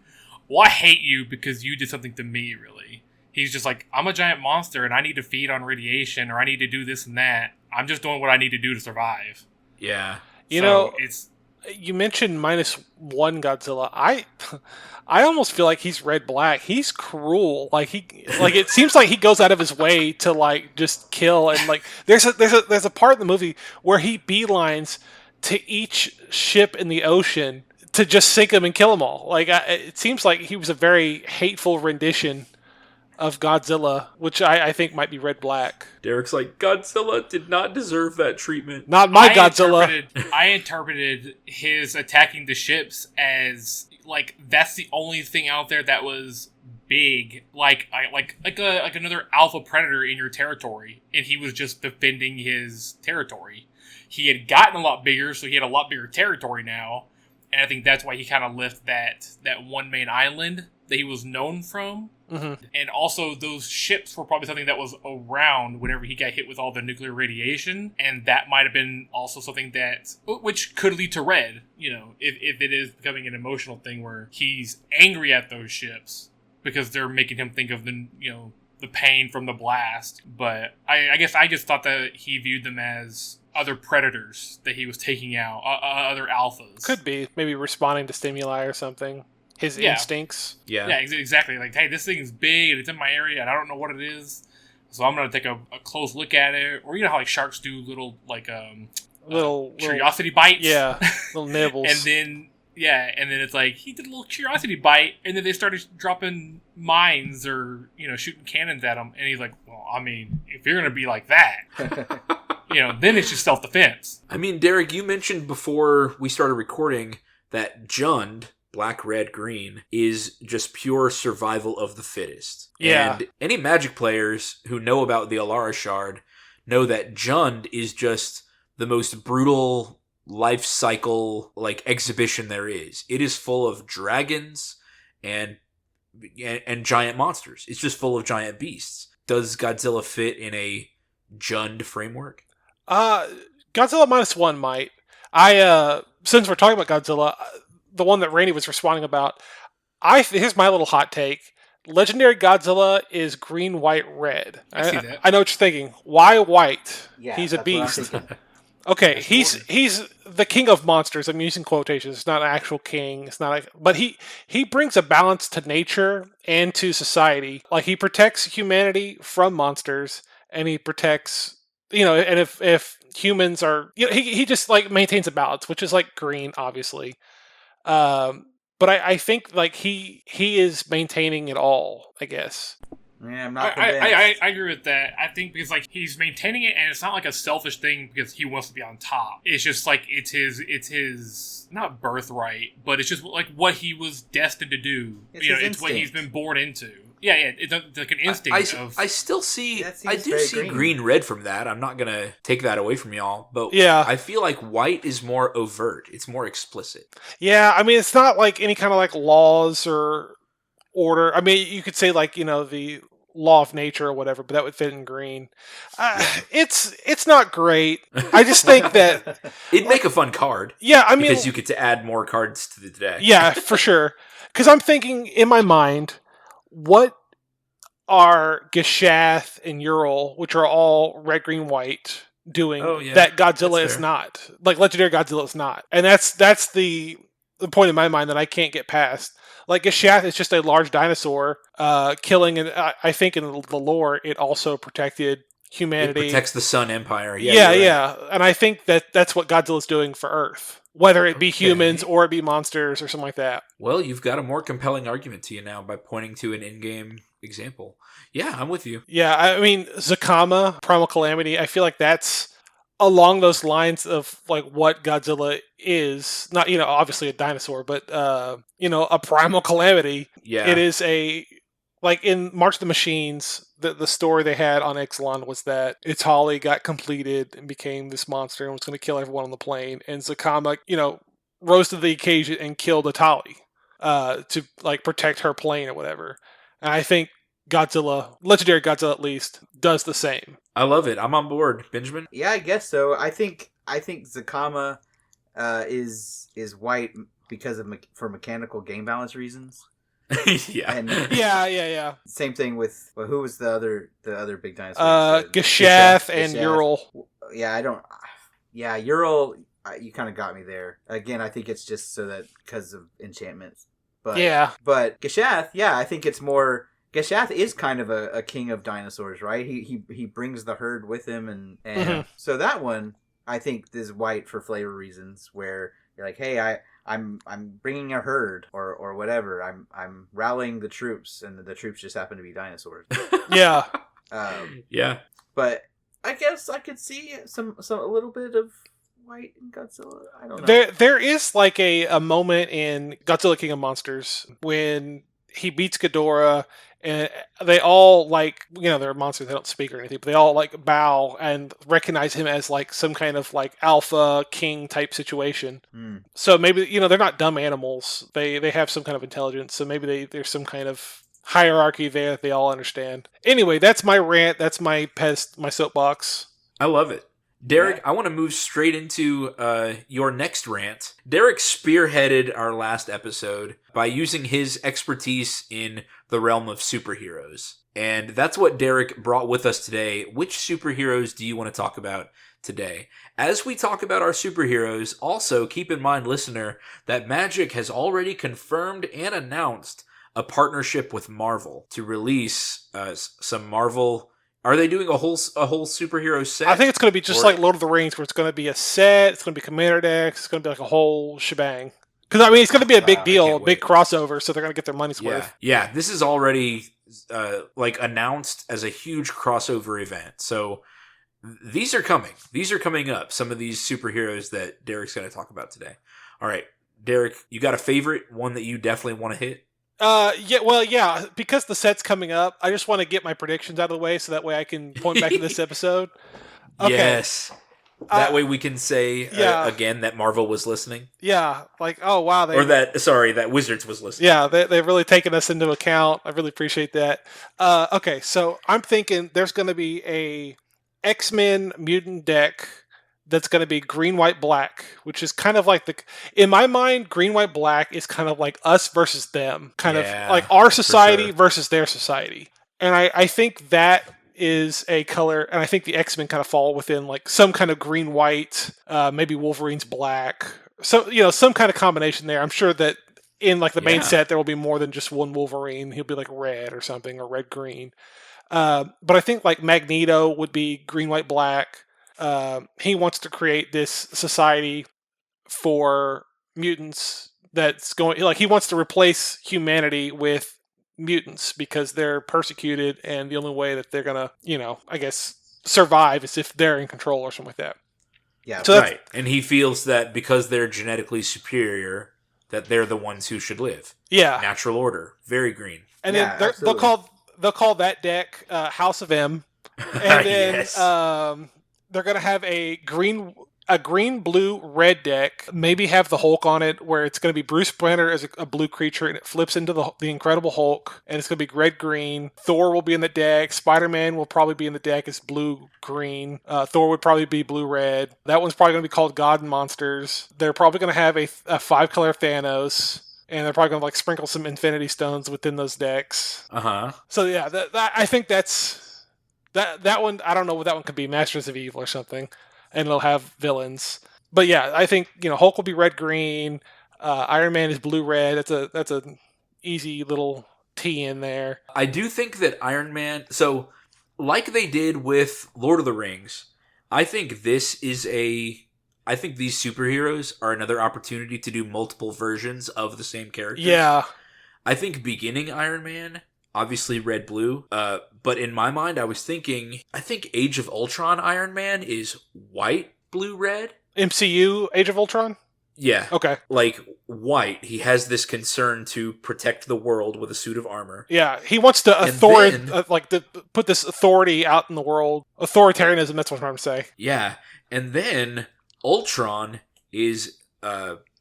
well, I hate you because you did something to me. Really, he's just like, I'm a giant monster and I need to feed on radiation or I need to do this and that. I'm just doing what I need to do to survive. Yeah. It's You mentioned -1 Godzilla. I almost feel like he's red black. He's cruel. Like it seems like he goes out of his way to like just kill, and like there's a part in the movie where he beelines to each ship in the ocean to just sink them and kill them all. Like it seems like he was a very hateful rendition of Godzilla, which I think might be red black. Derek's like, Godzilla did not deserve that treatment. Not my Godzilla. I interpreted his attacking the ships as like that's the only thing out there that was big, like another alpha predator in your territory, and he was just defending his territory. He had gotten a lot bigger, so he had a lot bigger territory now, and I think that's why he kind of left that one main island that he was known from. Mm-hmm. And also, those ships were probably something that was around whenever he got hit with all the nuclear radiation. And that might have been also something which could lead to red, if it is becoming an emotional thing where he's angry at those ships because they're making him think of the pain from the blast. But I guess I just thought that he viewed them as other predators that he was taking out, other alphas. Could be. Maybe responding to stimuli or something. His instincts. Yeah. Yeah, exactly. Like, hey, this thing's big and it's in my area and I don't know what it is. So I'm going to take a close look at it. Or how like sharks do little, like, little curiosity bites. Yeah, little nibbles. and then it's like, he did a little curiosity bite and then they started dropping mines or, shooting cannons at him. And he's like, well, I mean, if you're going to be like that, then it's just self-defense. I mean, Derek, you mentioned before we started recording that Jund, black, red, green, is just pure survival of the fittest. Yeah. And any Magic players who know about the Alara Shard know that Jund is just the most brutal life cycle exhibition there is. It is full of dragons and giant monsters. It's just full of giant beasts. Does Godzilla fit in a Jund framework? Godzilla -1 might. Since we're talking about Godzilla, the one that Randy was responding about, here's my little hot take. Legendary Godzilla is green, white, red. I see that. I know what you're thinking. Why white? Yeah, He's a that's what I'm beast. thinking. Okay, That's he's important. he's the king of monsters. I'm using quotations. It's not an actual king. It's not, but he brings a balance to nature and to society. Like he protects humanity from monsters, and he protects and if humans are he just like maintains a balance, which is like green, obviously. But I think like he is maintaining it all. I guess. Yeah, I'm I, not I, convinced. I, I agree with that. I think because like he's maintaining it, and it's not like a selfish thing because he wants to be on top. It's just like it's his not birthright, but it's just like what he was destined to do. It's You know, his it's what he's instinct. been born into. Yeah, it's like an instinct of. I still see, That I seems do very see green. green red from that. I'm not going to take that away from y'all, but Yeah. I feel like white is more overt. It's more explicit. Yeah, I mean, it's not like any kind of like laws or order. I mean, you could say like the law of nature or whatever, but that would fit in green. It's not great. I just think that It'd make a fun card yeah, I mean, because you get to add more cards to the deck. yeah, for sure. Because I'm thinking in my mind, what are Geshath and Ural, which are all red, green, white, doing Oh, yeah. that Godzilla That's is fair. not? Like Legendary Godzilla is not, and that's the point in my mind that I can't get past. Like Geshath is just a large dinosaur, killing, and I think in the lore it also protected It humanity. protects the Sun Empire. Yeah, you're yeah, right. and I think that's what Godzilla's doing for Earth, whether it be Okay. humans or it be monsters or something like that. Well, you've got a more compelling argument to you now by pointing to an in-game example. Yeah, I'm with you. Yeah, I mean Zakama, Primal Calamity. I feel like that's along those lines of like what Godzilla is. Not obviously a dinosaur, but a Primal Calamity. Yeah. It is a like in March of the Machines. The story they had on Ixalan was that Itali got completed and became this monster and was going to kill everyone on the plane. And Zakama, rose to the occasion and killed Itali to like protect her plane or whatever. And I think Godzilla, Legendary Godzilla at least, does the same. I love it. I'm on board, Benjamin. Yeah, I guess so. I think Zakama is white because of for mechanical game balance reasons. Yeah. And Yeah. same thing with who was the other big dinosaur? you said? Geshath and Geshath. Ural. Yeah, I don't. Yeah, Ural. You kind of got me there. Again, I think it's just so that because of enchantments. But Yeah. But Geshath, yeah, I think it's more. Geshath is kind of a king of dinosaurs, right? He brings the herd with him, and Mhm. so that one I think is white for flavor reasons, where you're like, hey, I'm bringing a herd or whatever. I'm rallying the troops, and the troops just happen to be dinosaurs. Yeah. Yeah. But I guess I could see some a little bit of white in Godzilla. I don't know. There is like a moment in Godzilla King of Monsters when he beats Ghidorah and they all like they're monsters, they don't speak or anything, but they all like bow and recognize him as like some kind of like alpha king type situation. So maybe they're not dumb animals, they have some kind of intelligence, so maybe there's some kind of hierarchy there that they all understand. Anyway, that's my rant, that's my soapbox. I love it. Derek, Yeah. I want to move straight into your next rant. Derek spearheaded our last episode by using his expertise in the realm of superheroes. And that's what Derek brought with us today. Which superheroes do you want to talk about today? As we talk about our superheroes, also keep in mind, listener, that Magic has already confirmed and announced a partnership with Marvel to release some Marvel. Are they doing a whole superhero set? I think it's going to be just Or- like Lord of the Rings, where it's going to be a set, it's going to be Commander decks, it's going to be like a whole shebang. Because, I mean, it's going to be a big Wow, I deal, a can't big wait. crossover, so they're going to get their money's Yeah, worth. yeah. This is already like announced as a huge crossover event. So these are coming. These are coming up. Some of these superheroes that Derek's going to talk about today. All right, Derek, you got a favorite one that you definitely want to hit? Yeah, because the set's coming up, I just want to get my predictions out of the way so that way I can point back to this episode. Okay. Yes. That Uh, way we can say yeah. again that Marvel was listening, Yeah, like, oh, wow. that Wizards was listening. Yeah, they've really taken us into account. I really appreciate that. Okay, so I'm thinking there's going to be a X-Men mutant deck that's going to be green, white, black, which is kind of like in my mind, green, white, black is kind of like us versus them, kind Yeah, of like our society sure. versus their society. And I think that is a color, and I think the X-Men kind of fall within like some kind of green-white, maybe Wolverine's black. So, some kind of combination there. I'm sure that in like the main Yeah. set, there will be more than just one Wolverine. He'll be like red or something, or red-green. But I think like Magneto would be green, white, black. He wants to create this society for mutants that's going, like, he wants to replace humanity with mutants because they're persecuted, and the only way that they're gonna, I guess, survive is if they're in control or something like that. Yeah. So that's- Right. And he feels that because they're genetically superior, that they're the ones who should live. Yeah, Natural order. Very green. and Yeah, then absolutely. they'll call that deck House of M, and then Yes. they're gonna have a green, blue, red deck. Maybe have the Hulk on it, where it's gonna be Bruce Banner as a blue creature, and it flips into the Incredible Hulk, and it's gonna be red green. Thor will be in the deck. Spider-Man will probably be in the deck as blue green. Thor would probably be blue red. That one's probably gonna be called God and Monsters. They're probably gonna have a 5-color Thanos. And they're probably going to like sprinkle some Infinity Stones within those decks. Uh-huh. So yeah, that I think that's that one. I don't know what that one could be, Masters of Evil or something, and it'll have villains. But yeah, I think Hulk will be red green. Iron Man is blue red. That's a easy little T in there. I do think that Iron Man... So, like they did with Lord of the Rings, I think I think these superheroes are another opportunity to do multiple versions of the same character. Yeah, I think beginning Iron Man, obviously red blue, but in my mind I think Age of Ultron Iron Man is white, blue, red. MCU Age of Ultron. Yeah. Okay. Like white, he has this concern to protect the world with a suit of armor. Yeah, he wants to And then- to put this authority out in the world. Authoritarianism. That's what I'm trying to say. Yeah. And then Ultron is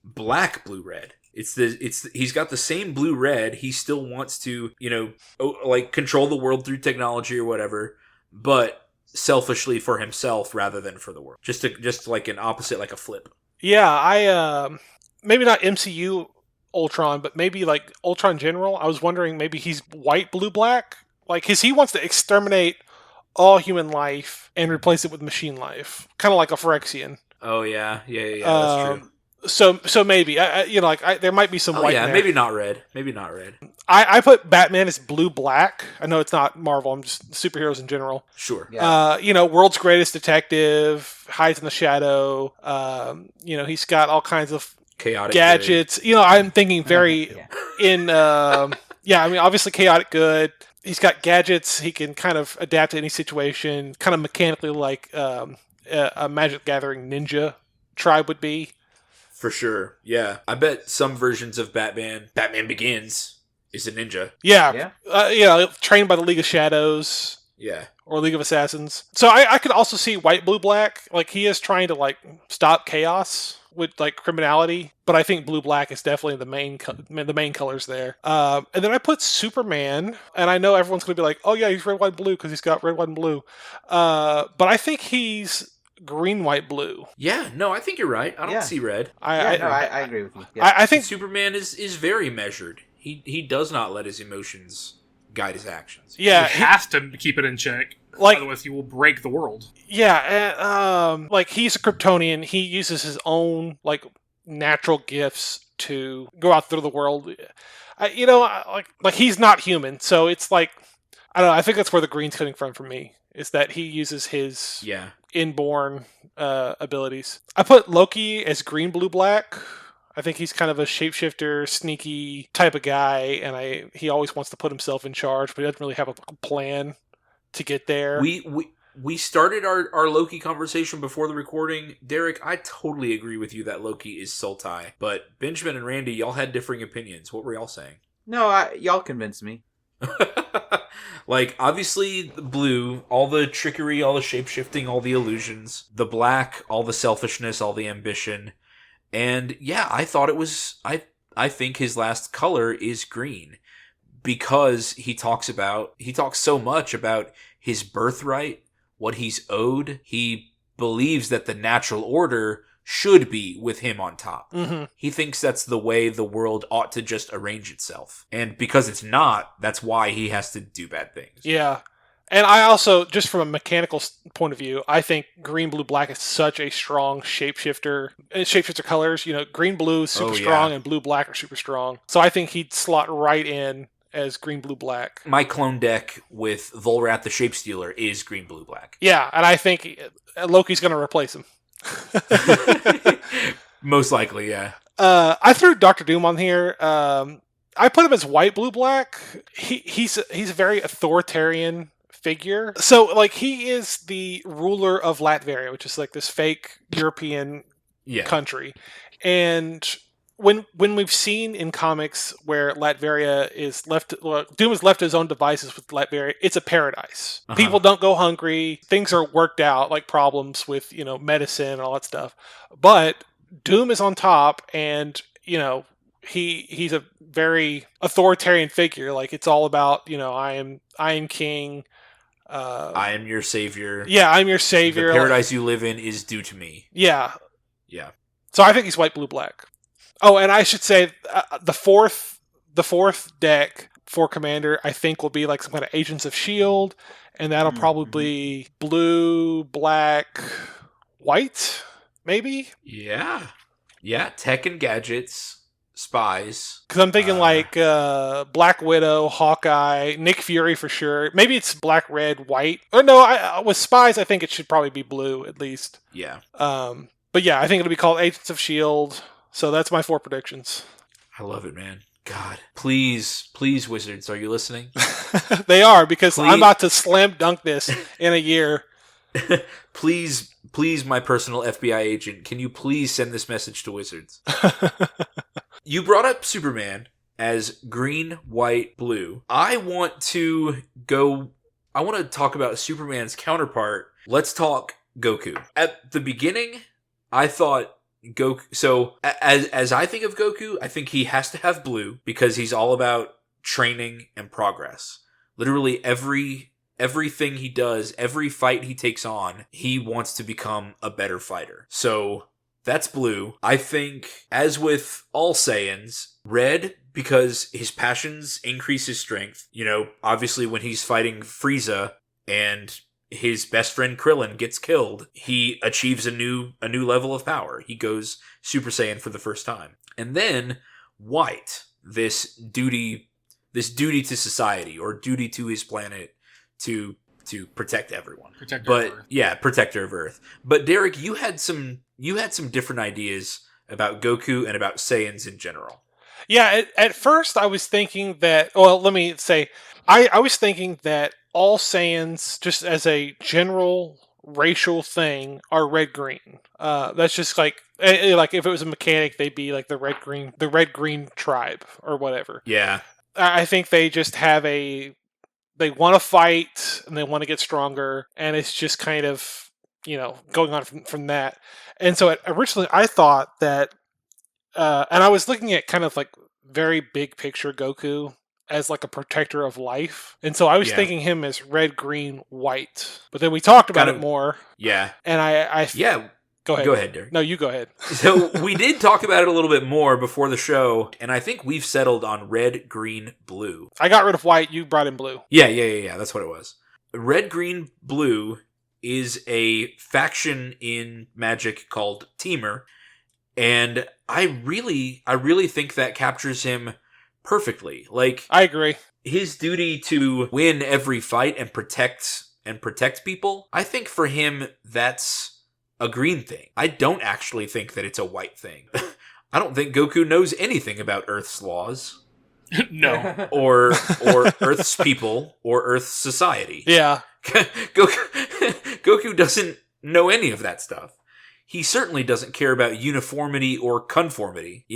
black, blue, red. He's got the same blue red. He still wants to, control the world through technology or whatever, but selfishly for himself rather than for the world. Just like an opposite, like a flip. Yeah, I maybe not MCU Ultron, but maybe like Ultron General. I was wondering maybe he's white, blue, black, like because he wants to exterminate all human life and replace it with machine life, kind of like a Phyrexian. Oh yeah, that's true. So maybe there might be some Oh white. yeah, in there. maybe not red. Maybe not red. I put Batman as blue black. I know it's not Marvel. I'm just superheroes in general. Sure. Yeah. World's greatest detective, hides in the shadow. He's got all kinds of Chaotic gadgets. I'm thinking very Yeah. in. Obviously chaotic good. He's got gadgets. He can kind of adapt to any situation. Kind of mechanically like a Magic Gathering ninja tribe would be. For sure. Yeah. I bet some versions of Batman Begins is a ninja. Yeah. Yeah. Trained by the League of Shadows. Yeah. Or League of Assassins. So I could also see white, blue, black. Like he is trying to like stop chaos with like criminality, but I think blue, black is definitely the main colors there. And then I put Superman, and I know everyone's going to be like, "Oh yeah, he's red, white, blue" because he's got red, white, and blue. But I think he's green, white, blue. Yeah. No, I think you're right. I don't Yeah. see red. I agree with you. Yeah. I think Superman is very measured. He does not let his emotions guide his actions. yeah, he has to keep it in check. Like- Otherwise, he will break the world. like he's a Kryptonian. He uses his own like natural gifts to go out through the world. Like he's not human, so it's like I don't know. I think that's where the green's coming from for me. Is that he uses his Yeah. inborn abilities. I put Loki as green, blue, black. I think he's kind of a shapeshifter, sneaky type of guy, and he always wants to put himself in charge, but he doesn't really have a plan to get there. We started our Loki conversation before the recording. Derek, I totally agree with you that Loki is Sultai. But Benjamin and Randy, y'all had differing opinions. What were y'all saying? No, y'all convinced me. Like, obviously, the blue, all the trickery, all the shape-shifting, all the illusions. The black, all the selfishness, all the ambition. And, yeah, I thought it was... I think his last color is green. Because he talks so much about his birthright, what he's owed. He believes that the natural order should be with him on top. Mm-hmm. He thinks that's the way the world ought to just arrange itself. And because it's not, that's why he has to do bad things. Yeah. And I also, just from a mechanical point of view, I think green, blue, black is such a strong shapeshifter. Shapeshifter colors, green, blue is super strong, and blue, black are super strong. So I think he'd slot right in as green, blue, black. My clone deck with Volrath the Shapestealer is green, blue, black. Yeah, and I think Loki's going to replace him. Most likely, yeah. I threw Dr. Doom on here. I put him as white, blue, black. He's a very authoritarian figure. So, like, he is the ruler of Latveria, which is like this fake European country. And when we've seen in comics where Latveria is left, Doom is left to his own devices with Latveria, it's a paradise. Uh-huh. People don't go hungry. Things are worked out, like problems with, medicine and all that stuff. But Doom is on top, and, he's a very authoritarian figure. Like, it's all about, I am king. I am your savior. Yeah, I'm your savior. The paradise you live in is due to me. Yeah. Yeah. So I think he's white, blue, black. Oh, and I should say the fourth deck for Commander, I think, will be like some kind of Agents of S.H.I.E.L.D., and that'll probably be blue, black, white, maybe? Yeah. Yeah, tech and gadgets. Spies. Because I'm thinking like Black Widow, Hawkeye, Nick Fury for sure. Maybe it's black, red, white. Or no, with Spies, I think it should probably be blue at least. Yeah. But yeah, I think it'll be called Agents of S.H.I.E.L.D. So that's my 4 predictions. I love it, man. God. Please, Wizards, are you listening? They are, because I'm about to slam dunk this in a year. Please, my personal FBI agent, can you please send this message to Wizards? You brought up Superman as green, white, blue. I want to talk about Superman's counterpart. Let's talk Goku. At the beginning, I thought Goku... So, as I think of Goku, I think he has to have blue because he's all about training and progress. Literally everything he does, every fight he takes on, he wants to become a better fighter. So... that's blue. I think, as with all Saiyans, red, because his passions increase his strength. Obviously when he's fighting Frieza and his best friend Krillin gets killed, he achieves a new level of power. He goes Super Saiyan for the first time. And then white, this duty to society, or duty to his planet to protect everyone. Protector of Earth. But Derek, you had some different ideas about Goku and about Saiyans in general. Yeah, at first I was thinking that, well, let me say, I was thinking that all Saiyans, just as a general racial thing, are red-green. That's just like if it was a mechanic, they'd be like the red-green tribe, or whatever. Yeah. I think they just have they want to fight and they want to get stronger, and it's just kind of, going on from that. And so originally I thought that, and I was looking at kind of like very big picture Goku as like a protector of life. And so I was thinking him as red, green, white. But then we talked about it more. Yeah. And I Go ahead. Go ahead, Derek. No, you go ahead. So we did talk about it a little bit more before the show, and I think we've settled on red, green, blue. I got rid of white, you brought in blue. Yeah, that's what it was. Red, green, blue is a faction in Magic called Temur, and I really think that captures him perfectly. Like, I agree. His duty to win every fight and protect people, I think for him that's a green thing. I don't actually think that it's a white thing. I don't think Goku knows anything about Earth's laws. No. Or Earth's people, or Earth's society. Yeah. Goku doesn't know any of that stuff. He certainly doesn't care about uniformity or conformity.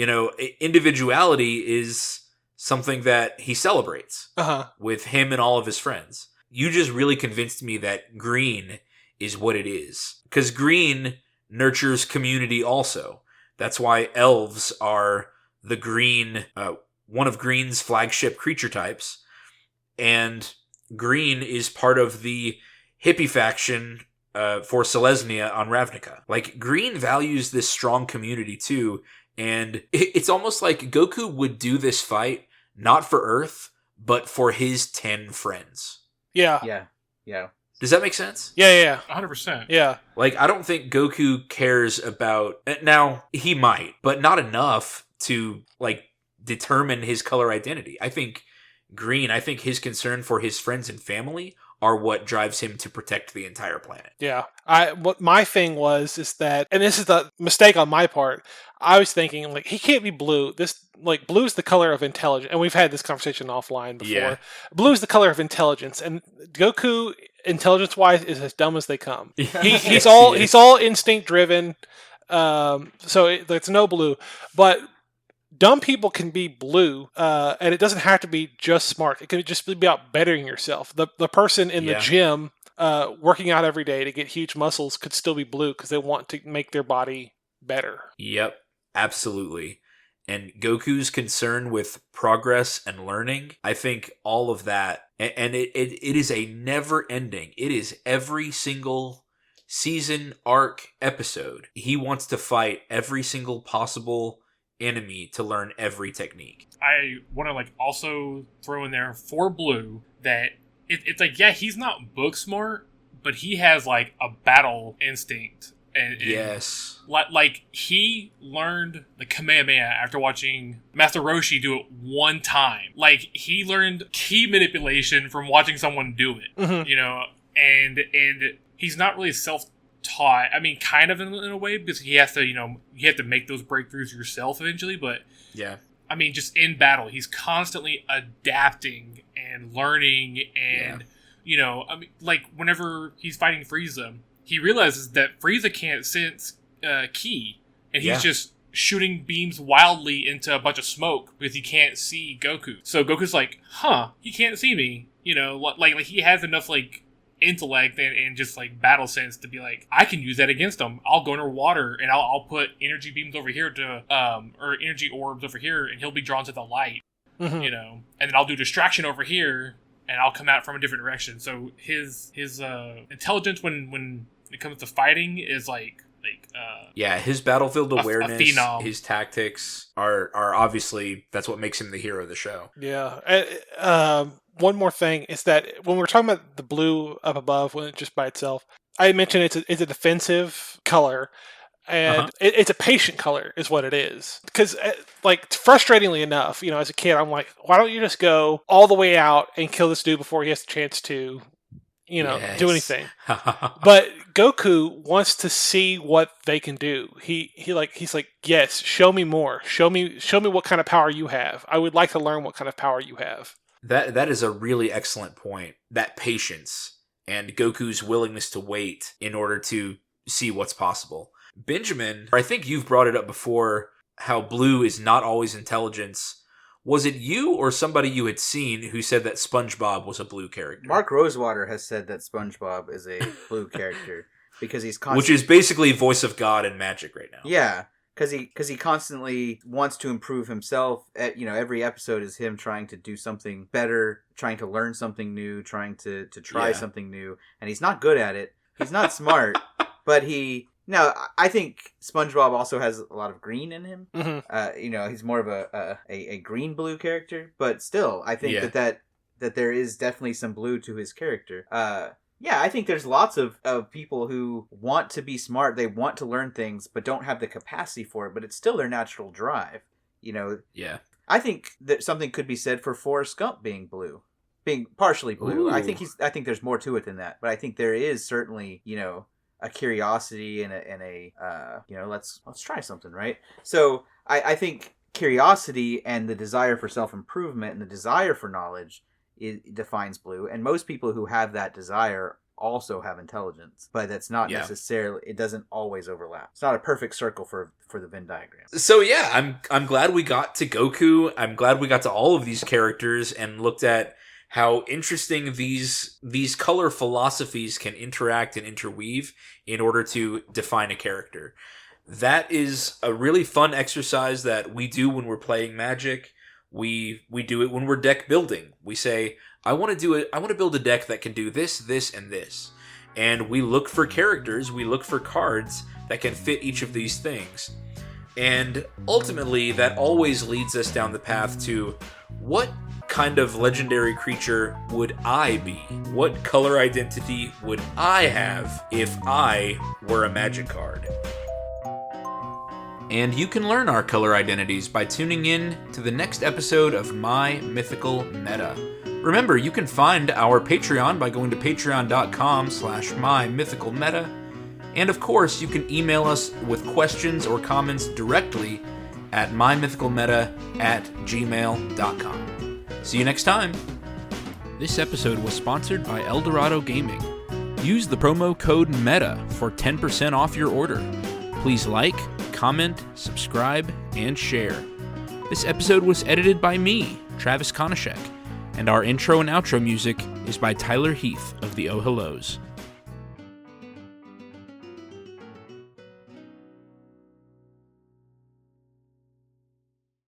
Individuality is something that he celebrates with him and all of his friends. You just really convinced me that green is what it is. Because green nurtures community also. That's why elves are the green, one of green's flagship creature types. And green is part of the hippie faction for Selesnya on Ravnica. Like, green values this strong community too. And it's almost like Goku would do this fight not for Earth, but for his 10 friends. Yeah. Yeah. Yeah. Does that make sense? Yeah. 100%. Yeah. Like, I don't think Goku cares about... Now, he might, but not enough to, like, determine his color identity. I think his concern for his friends and family are what drives him to protect the entire planet. Yeah. What my thing is that, and this is the mistake on my part, I was thinking, like, he can't be blue. Blue's the color of intelligence, and we've had this conversation offline before. Yeah. Blue's the color of intelligence, and Goku, intelligence-wise, is as dumb as they come. He's all instinct driven, so it's no blue. But dumb people can be blue, and it doesn't have to be just smart. It can just be about bettering yourself. The person in the gym working out every day to get huge muscles could still be blue because they want to make their body better. Yep, absolutely. And Goku's concern with progress and learning, I think all of that, and it is a never ending. It is every single season, arc, episode. He wants to fight every single possible enemy to learn every technique. I want to also throw in there for Blue that it's like, yeah, he's not book smart, but he has a battle instinct. And yes. Like he learned the Kamehameha after watching Master Roshi do it one time. Like he learned key manipulation from watching someone do it. Mm-hmm. And he's not really self-taught. I mean, kind of in a way, because he has to, you have to make those breakthroughs yourself eventually. But yeah, I mean, just in battle, he's constantly adapting and learning. And I mean, whenever he's fighting Frieza, he realizes that Frieza can't sense ki, and he's just shooting beams wildly into a bunch of smoke because he can't see Goku. So Goku's like, he can't see me. Like he has enough intellect and just battle sense to be like, I can use that against him. I'll go underwater and I'll put energy beams over here or energy orbs over here, and he'll be drawn to the light. Mm-hmm. And then I'll do distraction over here, and I'll come out from a different direction. So his intelligence when it comes to fighting is his battlefield awareness, a phenom. His tactics are obviously, that's what makes him the hero of the show. Yeah. One more thing is that when we're talking about the blue up above, when it's just by itself, I mentioned it's a defensive color, and it's a patient color is what it is. Because frustratingly enough, as a kid, I'm like, why don't you just go all the way out and kill this dude before he has a chance to do anything. But Goku wants to see what they can do. He's like, yes, show me more. Show me what kind of power you have. I would like to learn what kind of power you have. That is a really excellent point. That patience and Goku's willingness to wait in order to see what's possible. Benjamin, I think you've brought it up before, how blue is not always intelligence. Was it you or somebody you had seen who said that SpongeBob was a blue character? Mark Rosewater has said that SpongeBob is a blue character because he's constantly... Which is basically voice of God in Magic right now. Yeah, because he constantly wants to improve himself. Every episode is him trying to do something better, trying to learn something new, trying to try something new, and he's not good at it. He's not smart, but he... No, I think SpongeBob also has a lot of green in him. Mm-hmm. He's more of a green-blue character, but still, I think that there is definitely some blue to his character. I think there's lots of people who want to be smart, they want to learn things, but don't have the capacity for it, but it's still their natural drive. Yeah. I think that something could be said for Forrest Gump being blue. Being partially blue. Ooh. I think there's more to it than that, but I think there is certainly, a curiosity and a let's try something, right? So I think curiosity and the desire for self-improvement and the desire for knowledge defines blue, and most people who have that desire also have intelligence, but that's not necessarily, it doesn't always overlap. It's not a perfect circle for the Venn diagram. So I'm glad we got to Goku. I'm glad we got to all of these characters and looked at how interesting these color philosophies can interact and interweave in order to define a character. That is a really fun exercise that we do when we're playing Magic. We do it when we're deck building. We say, I want to build a deck that can do this, this, and this. And we look for characters, we look for cards that can fit each of these things. And ultimately, that always leads us down the path to what kind of legendary creature would I be? What color identity would I have if I were a Magic card? And you can learn our color identities by tuning in to the next episode of My Mythical Meta. Remember, you can find our Patreon by going to patreon.com/mymythicalmeta. And of course, you can email us with questions or comments directly at mymythicalmeta@gmail.com. See you next time. This episode was sponsored by Eldorado Gaming. Use the promo code META for 10% off your order. Please like, comment, subscribe, and share. This episode was edited by me, Travis Konishek, and our intro and outro music is by Tyler Heath of the Oh Hellos.